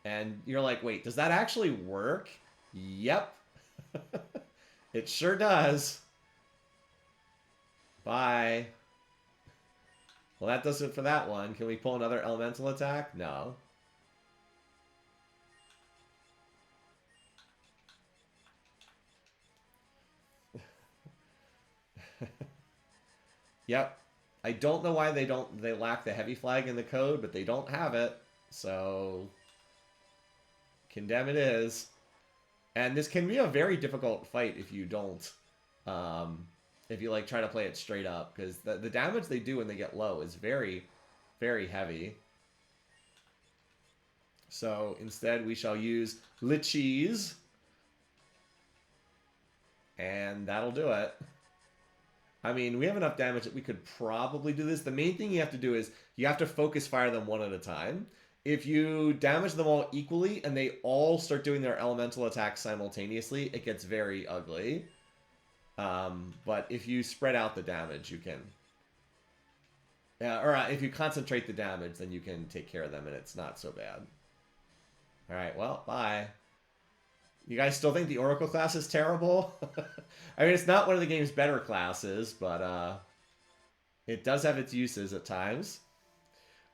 And you're like, wait, does that actually work? Yep. It sure does. Bye. Well, that does it for that one. Can we pull another elemental attack? No. Yep. I don't know why they lack the heavy flag in the code, but they don't have it. So condemn it is. And this can be a very difficult fight if you don't, if you like try to play it straight up, because the damage they do when they get low is very, very heavy. So instead we shall use Lichees, and that'll do it. I mean, we have enough damage that we could probably do this. The main thing you have to do is you have to focus fire them one at a time. If you damage them all equally and they all start doing their elemental attacks simultaneously, it gets very ugly. But if you spread out the damage, you can... or if you concentrate the damage, then you can take care of them and it's not so bad. Alright, well, bye. You guys still think the Oracle class is terrible? I mean, it's not one of the game's better classes, but it does have its uses at times.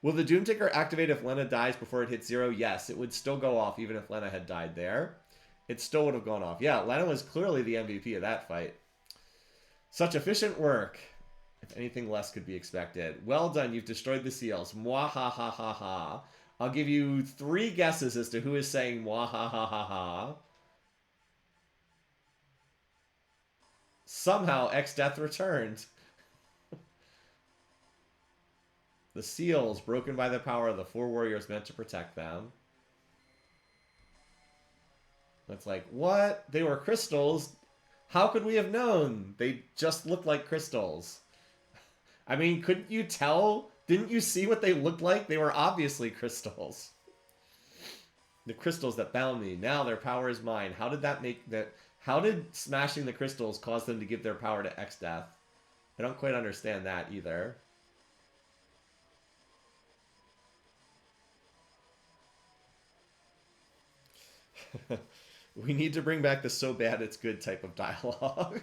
Will the Doom Ticker activate if Lena dies before it hits 0? Yes, it would still go off even if Lena had died there. It still would have gone off. Yeah, Lena was clearly the MVP of that fight. Such efficient work. If anything less could be expected. Well done, you've destroyed the seals. Mwahahaha. I'll give you 3 guesses as to who is saying mwahahaha. Somehow, X-Death returned. The seals, broken by the power of the 4 warriors meant to protect them. It's like, what? They were crystals? How could we have known? They just looked like crystals. I mean, couldn't you tell? Didn't you see what they looked like? They were obviously crystals. The crystals that bound me. Now their power is mine. How did that make that? How did smashing the crystals cause them to give their power to X-Death? I don't quite understand that either. We need to bring back the so bad it's good type of dialogue.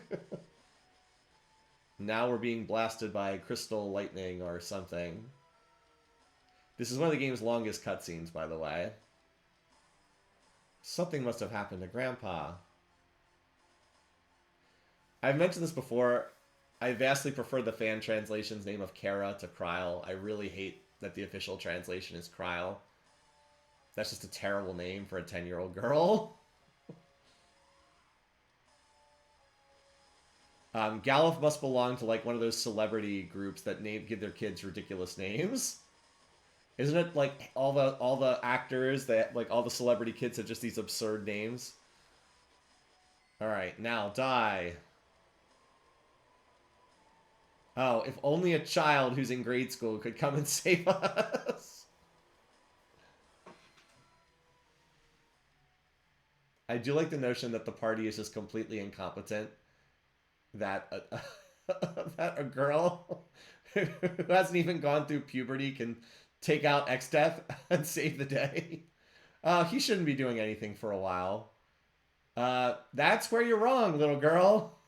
Now we're being blasted by crystal lightning or something. This is one of the game's longest cutscenes, by the way. Something must have happened to Grandpa. I've mentioned this before. I vastly prefer the fan translation's name of Kara to Kryle. I really hate that the official translation is Kryle. That's just a terrible name for a 10-year-old girl. Galuf must belong to like one of those celebrity groups that give their kids ridiculous names. Isn't it like all the actors that like all the celebrity kids have just these absurd names? All right, now die. Oh, if only a child who's in grade school could come and save us. I do like the notion that the party is just completely incompetent. That that a girl who hasn't even gone through puberty can take out X-Death and save the day. He shouldn't be doing anything for a while. That's where you're wrong, little girl.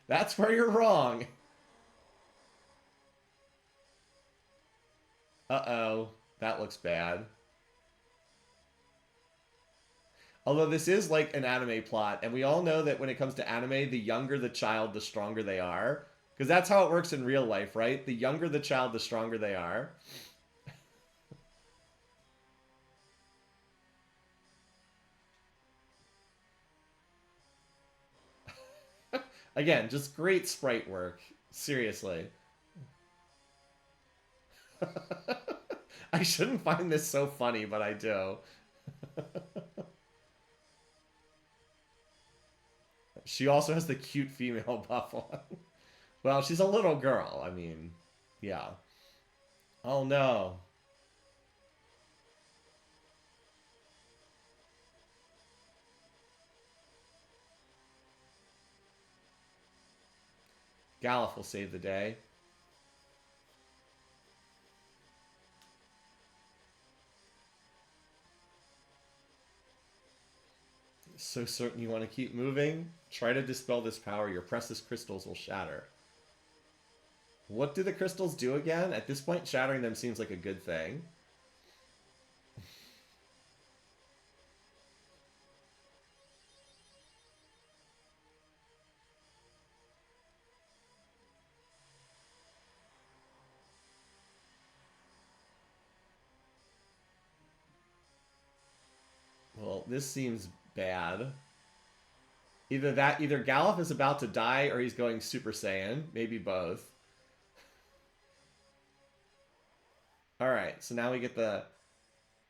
That's where you're wrong. Uh-oh. That looks bad. Although this is like an anime plot, and we all know that when it comes to anime, the younger the child, the stronger they are. Because that's how it works in real life, right? The younger the child, the stronger they are. Again, just great sprite work. Seriously. I shouldn't find this so funny, but I do. She also has the cute female buff on. Well, she's a little girl. I mean, yeah. Oh no. Galuf will save the day. So certain you want to keep moving? Try to dispel this power. Your precious crystals will shatter. What do the crystals do again? At this point, shattering them seems like a good thing. Well, this seems bad. Either Galuf is about to die or he's going Super Saiyan. Maybe both. Alright, so now we get the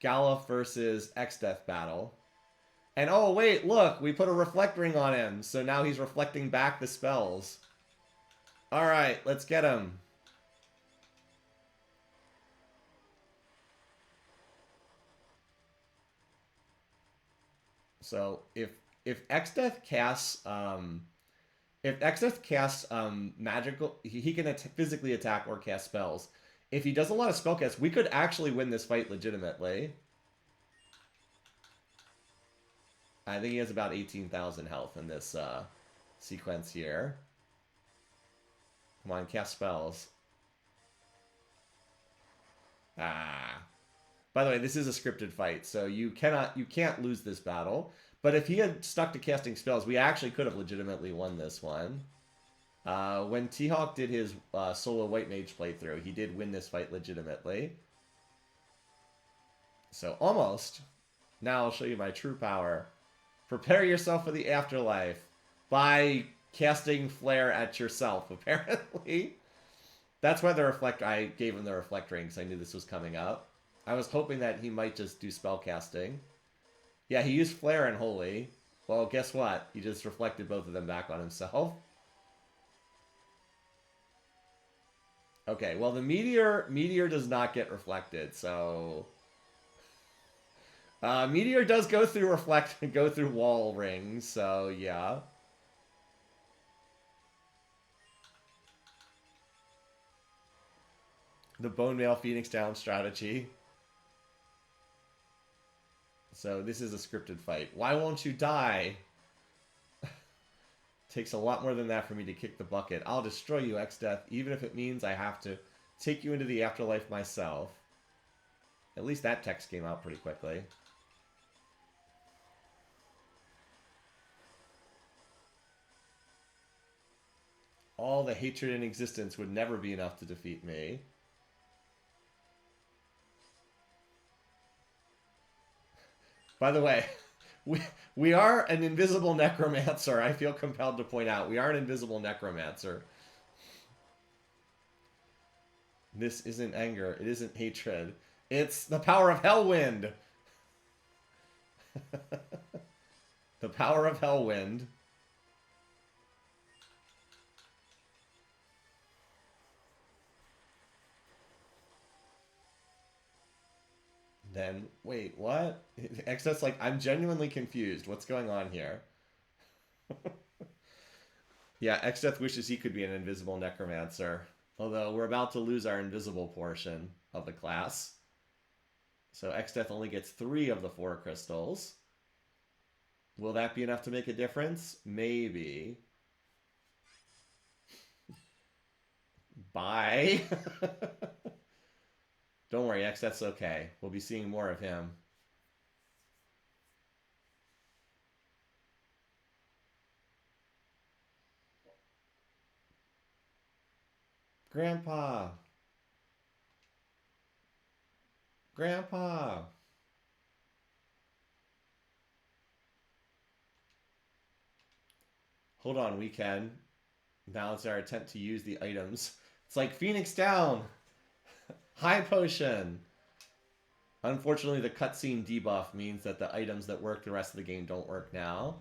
Galuf versus X-Death battle. And oh wait, look, we put a reflect ring on him, so now he's reflecting back the spells. Alright, let's get him. So if X-Death casts magical, he can physically attack or cast spells. If he does a lot of spell casts, we could actually win this fight legitimately. I think he has about 18,000 health in this sequence here. Come on, cast spells. Ah. By the way, this is a scripted fight, so you can't lose this battle. But if he had stuck to casting spells, we actually could have legitimately won this one. When T-Hawk did his solo White Mage playthrough, he did win this fight legitimately. So, almost. Now I'll show you my true power. Prepare yourself for the afterlife by casting Flare at yourself, apparently. That's why I gave him the Reflect Ring, because I knew this was coming up. I was hoping that he might just do spell casting. Yeah, he used Flare and Holy. Well, guess what? He just reflected both of them back on himself. Okay, well the meteor does not get reflected, so meteor does go through wall rings, so yeah. The Bone Mail Phoenix down strategy. So this is a scripted fight. Why won't you die? Takes a lot more than that for me to kick the bucket. I'll destroy you, X-Death, even if it means I have to take you into the afterlife myself. At least that text came out pretty quickly. All the hatred in existence would never be enough to defeat me. By the way, we are an invisible necromancer. I feel compelled to point out. We are an invisible necromancer. This isn't anger. It isn't hatred. It's the power of Hellwind. The power of Hellwind. Then, wait, what? Excess, like, I'm genuinely confused. What's going on here? Yeah, X-Death wishes he could be an invisible necromancer. Although, we're about to lose our invisible portion of the class. So X-Death only gets 3 of the 4 crystals. Will that be enough to make a difference? Maybe. Bye. Don't worry, X, that's okay. We'll be seeing more of him. Grandpa. Grandpa. Hold on, we can. Now it's our attempt to use the items. It's like Phoenix down. High potion. Unfortunately, the cutscene debuff means that the items that work the rest of the game don't work now.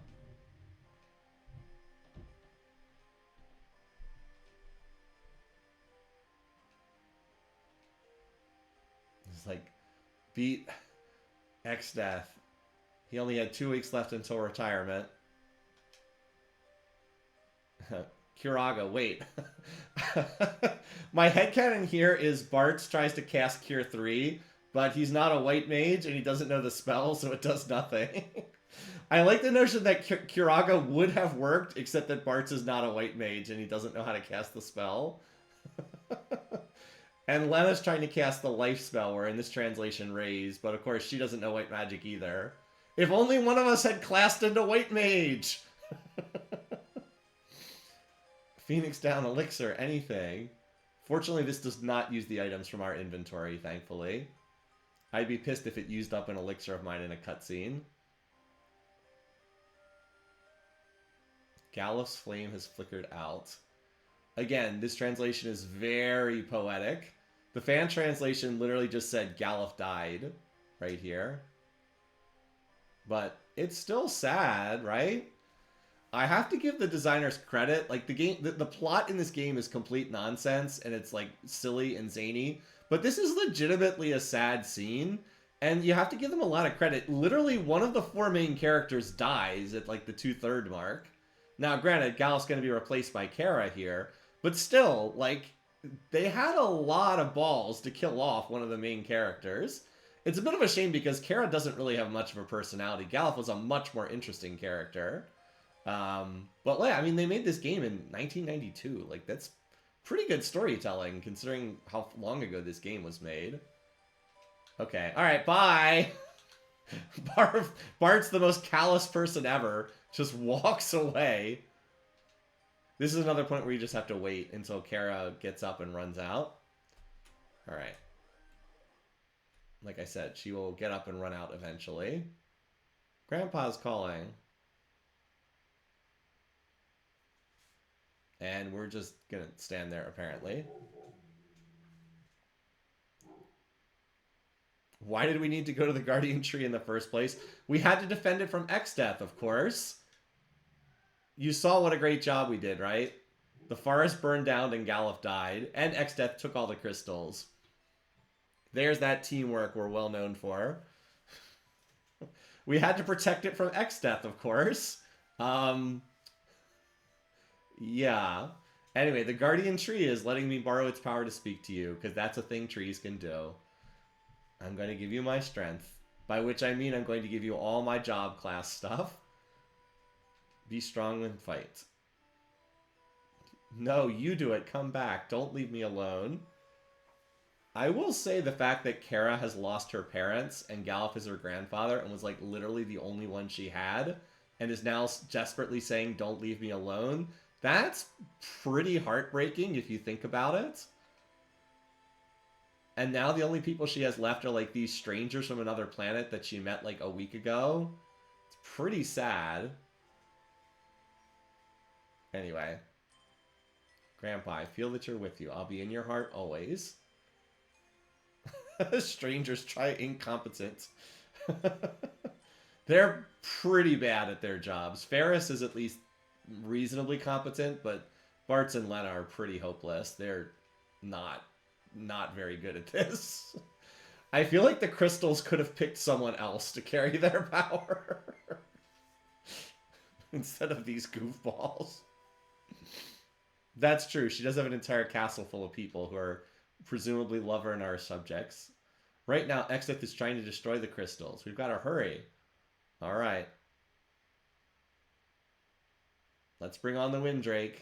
It's like, beat X-Death. He only had 2 weeks left until retirement. Curaga, wait. My headcanon here is Bartz tries to cast Cure 3, but he's not a white mage and he doesn't know the spell, so it does nothing. I like the notion that Curaga would have worked, except that Bartz is not a white mage and he doesn't know how to cast the spell. And Lena's trying to cast the life spell, where in this translation Raise, but of course she doesn't know white magic either. If only one of us had classed into white mage! Phoenix down, elixir, anything. Fortunately, this does not use the items from our inventory, thankfully. I'd be pissed if it used up an elixir of mine in a cutscene. Galif's flame has flickered out. Again, this translation is very poetic. The fan translation literally just said Galif died right here. But it's still sad, right? I have to give the designers credit. Like, the plot in this game is complete nonsense, and it's like silly and zany. But this is legitimately a sad scene, and you have to give them a lot of credit. Literally, one of the 4 main characters dies at like the 2/3 mark. Now, granted, Galif's going to be replaced by Kara here, but still, like, they had a lot of balls to kill off one of the main characters. It's a bit of a shame because Kara doesn't really have much of a personality. Galif was a much more interesting character. But yeah, I mean, they made this game in 1992. Like, that's pretty good storytelling considering how long ago this game was made. Okay, alright, bye! Bart's the most callous person ever. Just walks away. This is another point where you just have to wait until Kara gets up and runs out. Alright. Like I said, she will get up and run out eventually. Grandpa's calling. And we're just gonna stand there, apparently. Why did we need to go to the Guardian Tree in the first place? We had to defend it from X-Death, of course. You saw what a great job we did, right? The forest burned down and Galif died, and X-Death took all the crystals. There's that teamwork we're well known for. We had to protect it from X-Death, of course. Yeah. Anyway, the Guardian Tree is letting me borrow its power to speak to you, because that's a thing trees can do. I'm going to give you my strength. By which I mean I'm going to give you all my job class stuff. Be strong and fight. No, you do it. Come back. Don't leave me alone. I will say the fact that Kara has lost her parents and Galuf is her grandfather and was like literally the only one she had and is now desperately saying, don't leave me alone. That's pretty heartbreaking if you think about it. And now the only people she has left are like these strangers from another planet that she met like a week ago. It's pretty sad. Anyway. Grandpa, I feel that you're with you. I'll be in your heart always. Strangers try incompetent. They're pretty bad at their jobs. Ferris is at least reasonably competent, but Bartz and Lena are pretty hopeless. They're not very good at this. I feel like the crystals could have picked someone else to carry their power. Instead of these goofballs. That's true. She does have an entire castle full of people who are presumably love her and are subjects. Right now, Exith is trying to destroy the crystals. We've got to hurry. All right. Let's bring on the Windrake.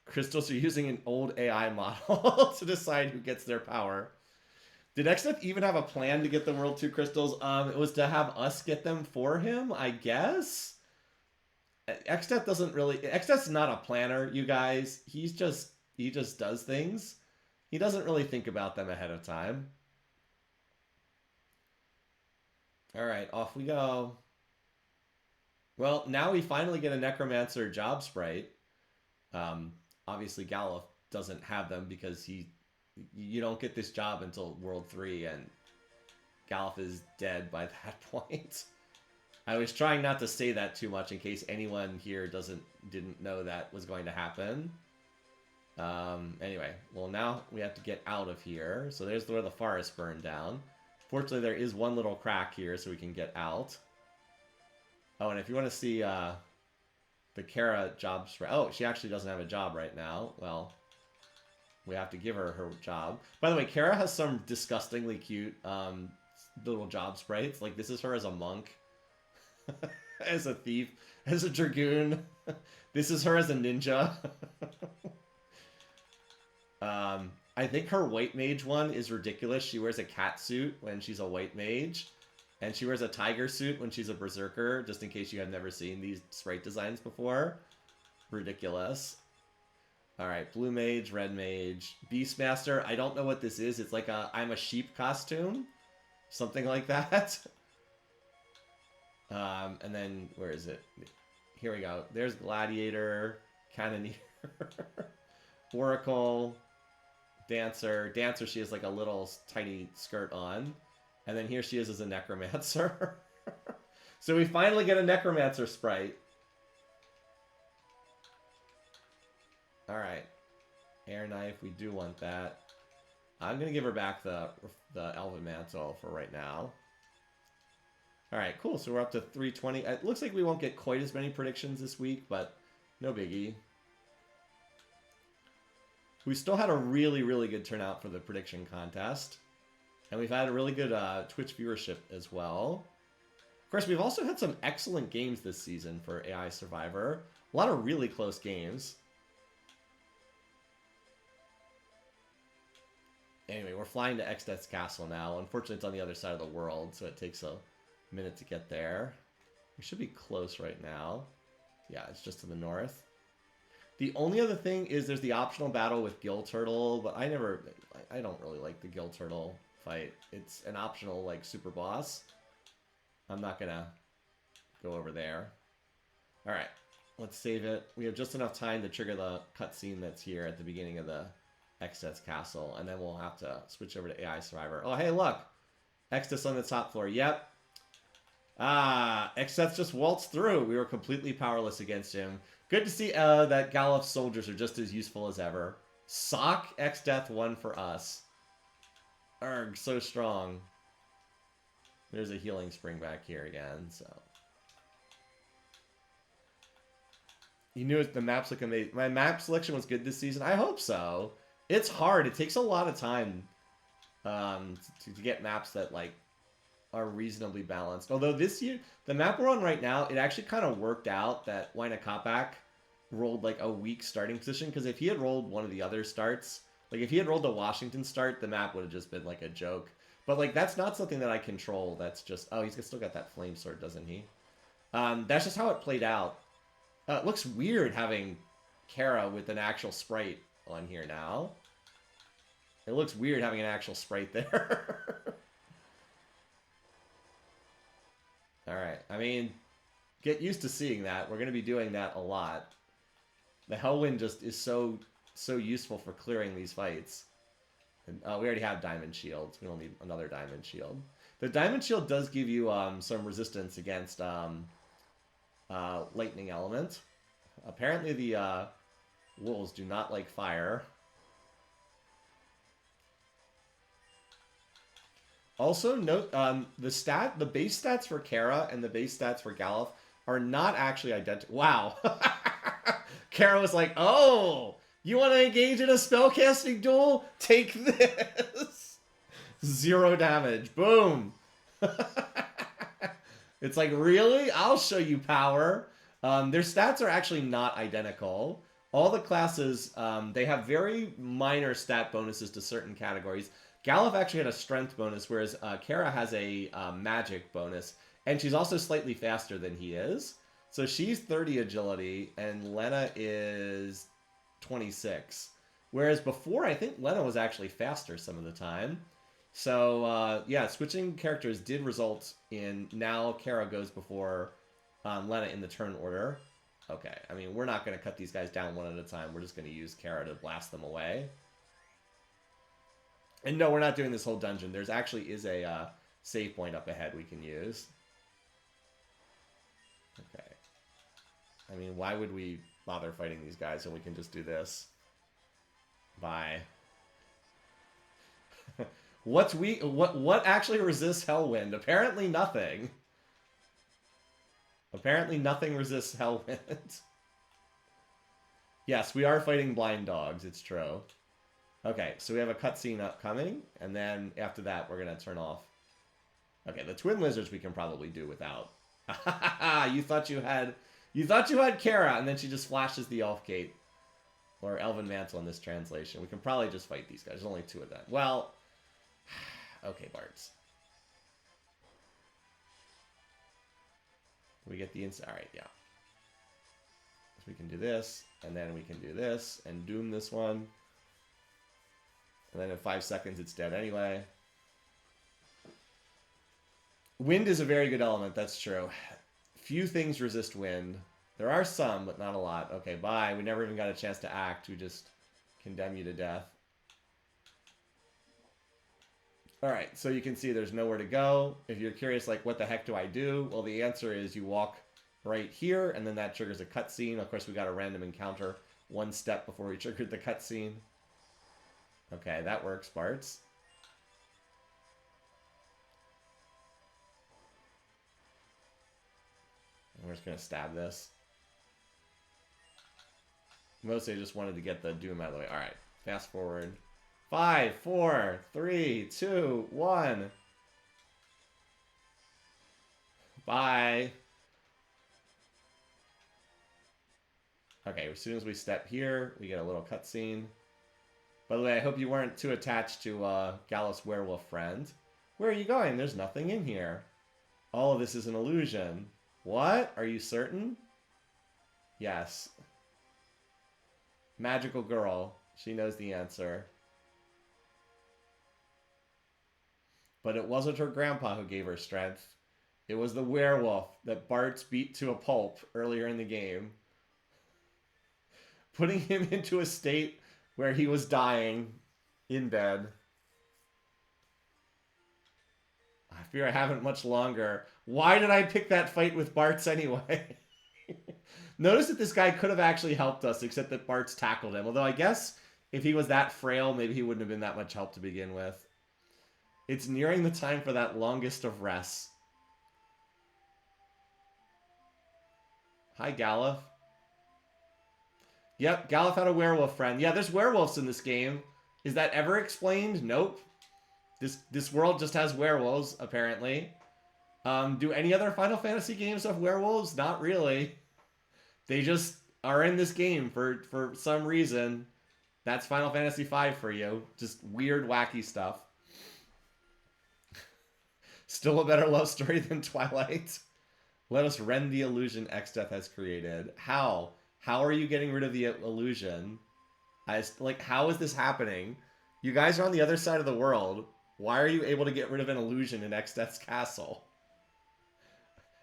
Crystals are using an old AI model to decide who gets their power. Did Exith even have a plan to get the World 2 crystals? It was to have us get them for him, I guess. Exdeath doesn't really... Exdeath's not a planner, you guys. He just does things. He doesn't really think about them ahead of time. Alright, off we go. Well, now we finally get a Necromancer job sprite. Obviously, Galuf doesn't have them because you don't get this job until World 3, and Galuf is dead by that point. I was trying not to say that too much in case anyone here didn't know that was going to happen. Anyway, well now we have to get out of here. So there's where the forest burned down. Fortunately, there is one little crack here so we can get out. Oh, and if you want to see the Kara job... Oh, she actually doesn't have a job right now. Well, we have to give her her job. By the way, Kara has some disgustingly cute little job sprites. Like, this is her as a monk. As a thief, as a dragoon. This is her as a ninja. I think her white mage one is ridiculous. She wears a cat suit when she's a white mage, and she wears a tiger suit when she's a berserker, just in case you have never seen these sprite designs before. Ridiculous. Alright, blue mage, red mage, Beastmaster. I don't know what this is. It's like I'm a sheep costume. Something like that. And then, where is it? Here we go. There's Gladiator, Cannoneer, Oracle, Dancer. Dancer, she has like a little tiny skirt on. And then here she is as a Necromancer. So we finally get a Necromancer sprite. Alright. Air Knife, we do want that. I'm going to give her back the Elven Mantle for right now. Alright, cool. So we're up to 320. It looks like we won't get quite as many predictions this week, but no biggie. We still had a really, really good turnout for the prediction contest. And we've had a really good Twitch viewership as well. Of course, we've also had some excellent games this season for AI Survivor. A lot of really close games. Anyway, we're flying to Exdeath's castle now. Unfortunately, it's on the other side of the world, so it takes a minute to get there. We should be close right now. Yeah, it's just to the north. The only other thing is there's the optional battle with Gill Turtle, but I don't really like the Gill Turtle fight. It's an optional, like, super boss. I'm not gonna go over there. Alright, let's save it. We have just enough time to trigger the cutscene that's here at the beginning of the Exdeath's castle, and then we'll have to switch over to AI Survivor. Oh, hey, look! Exdeath's on the top floor. Yep. Ah, Exdeath just waltzed through. We were completely powerless against him. Good to see that Galuf's soldiers are just as useful as ever. Sock Exdeath won for us. Urgh, so strong. There's a healing spring back here again, so. You knew the maps look amazing. My map selection was good this season. I hope so. It's hard. It takes a lot of time to get maps that like are reasonably balanced. Although this year, the map we're on right now, it actually kind of worked out that Wynakapak rolled like a weak starting position, because if he had rolled one of the other starts, like if he had rolled the Washington start, the map would have just been like a joke. But like that's not something that I control. That's just, oh, he's still got that flame sword, doesn't he? That's just how it played out. It looks weird having Kara with an actual sprite on here now. It looks weird having an actual sprite there. Alright, I mean, get used to seeing that. We're going to be doing that a lot. The Hellwind just is so useful for clearing these fights. And, we already have Diamond Shields. We don't need another Diamond Shield. The Diamond Shield does give you some resistance against Lightning Element. Apparently the wolves do not like fire. Also, note the base stats for Kara and the base stats for Galuf are not actually identical. Wow. Kara was like, oh, you want to engage in a spellcasting duel? Take this. 0 damage. Boom. It's like, really? I'll show you power. Their stats are actually not identical. All the classes, they have very minor stat bonuses to certain categories. Galuf actually had a strength bonus, whereas Kara has a magic bonus. And she's also slightly faster than he is. So she's 30 agility, and Lena is 26. Whereas before, I think Lena was actually faster some of the time. So, yeah, switching characters did result in now Kara goes before Lena in the turn order. Okay, I mean, we're not going to cut these guys down one at a time. We're just going to use Kara to blast them away. And no, we're not doing this whole dungeon. There's actually is a save point up ahead we can use. Okay. I mean, why would we bother fighting these guys when we can just do this? Bye. What actually resists Hellwind? Apparently nothing. Apparently nothing resists Hellwind. Yes, we are fighting blind dogs, it's true. Okay, so we have a cutscene upcoming, and then after that we're gonna turn off. Okay, the twin lizards we can probably do without. You thought you had Kara, and then she just flashes the Elf Gate. Or Elven Mantle in this translation. We can probably just fight these guys. There's only 2 of them. Well, okay, Bards. We get the inside. Alright, yeah. So we can do this, and then we can do this, and doom this one. And then in 5 seconds, it's dead anyway. Wind is a very good element, that's true. Few things resist wind. There are some, but not a lot. Okay, bye. We never even got a chance to act. We just condemn you to death. Alright, so you can see there's nowhere to go. If you're curious, like, what the heck do I do? Well, the answer is you walk right here, and then that triggers a cutscene. Of course, we got a random encounter 1 step before we triggered the cutscene. Okay, that works, Barts. And we're just going to stab this. Mostly I just wanted to get the doom out of the way. Alright, fast forward. 5, 4, 3, 2, 1. Bye. Okay, as soon as we step here, we get a little cutscene. By the way, I hope you weren't too attached to Galuf's werewolf friend. Where are you going? There's nothing in here. All of this is an illusion. What? Are you certain? Yes. Magical girl. She knows the answer. But it wasn't her grandpa who gave her strength. It was the werewolf that Bart's beat to a pulp earlier in the game, putting him into a state where he was dying in bed. I fear I haven't much longer. Why did I pick that fight with Bart's anyway? Notice that this guy could have actually helped us, except that Bart's tackled him. Although I guess if he was that frail, maybe he wouldn't have been that much help to begin with. It's nearing the time for that longest of rests. Hi, Galuf. Yep, Galuf had a werewolf friend. Yeah, there's werewolves in this game. Is that ever explained? Nope. This world just has werewolves, apparently. Do any other Final Fantasy games have werewolves? Not really. They just are in this game for some reason. That's Final Fantasy V for you. Just weird, wacky stuff. Still a better love story than Twilight. Let us rend the illusion Exdeath has created. How? How are you getting rid of the illusion? How is this happening? You guys are on the other side of the world. Why are you able to get rid of an illusion in Exdeath's castle?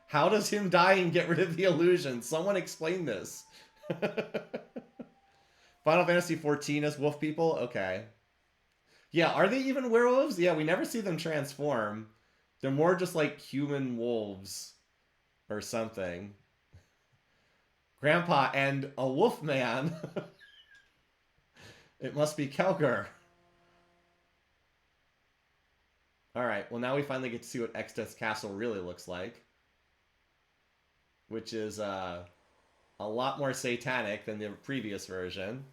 How does him dying get rid of the illusion? Someone explain this. Final Fantasy XIV as wolf people? Okay. Yeah, are they even werewolves? Yeah, we never see them transform. They're more just like human wolves or something. Grandpa and a wolf man. It must be Kelger. Alright, well now we finally get to see what Exdeath's castle really looks like. Which is a lot more satanic than the previous version.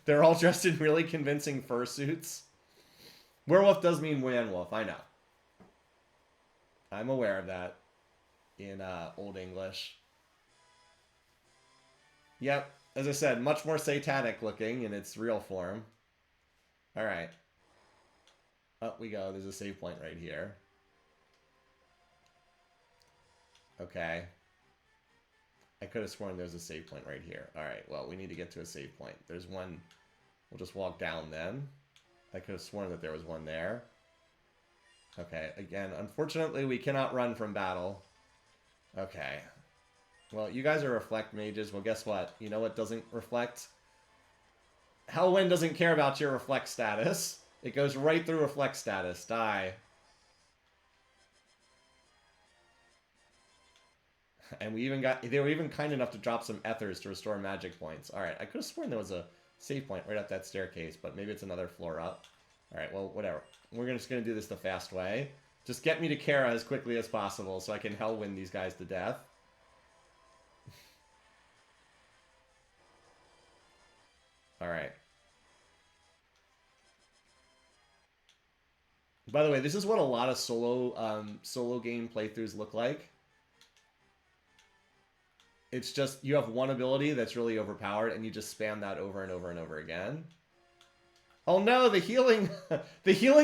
They're all dressed in really convincing fursuits. Werewolf does mean man-wolf, I know. I'm aware of that in Old English. Yep, as I said, much more satanic looking in its real form. Alright. Up we go, there's a save point right here. Okay. I could have sworn there's a save point right here. Alright, well, we need to get to a save point. There's one. We'll just walk down then. I could have sworn that there was one there. Okay, again, unfortunately, we cannot run from battle. Okay. Well, you guys are reflect mages. Well, guess what? You know what doesn't reflect? Hellwind doesn't care about your reflect status. It goes right through reflect status. Die. And they were even kind enough to drop some ethers to restore magic points. Alright, I could have sworn there was a save point right up that staircase, but maybe it's another floor up. Alright, well, whatever. We're just going to do this the fast way. Just get me to Kara as quickly as possible so I can hellwind these guys to death. Alright. By the way, this is what a lot of solo game playthroughs look like. It's just, you have one ability that's really overpowered, and you just spam that over and over and over again. Oh no, the healing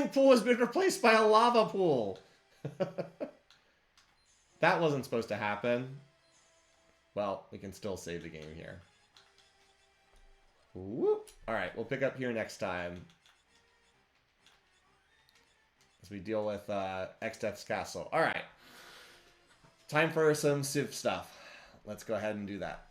pool has been replaced by a lava pool. That wasn't supposed to happen. Well, we can still save the game here. Whoop. Alright, we'll pick up here next time. As we deal with Exdeath's castle. Alright. Time for some Civ stuff. Let's go ahead and do that.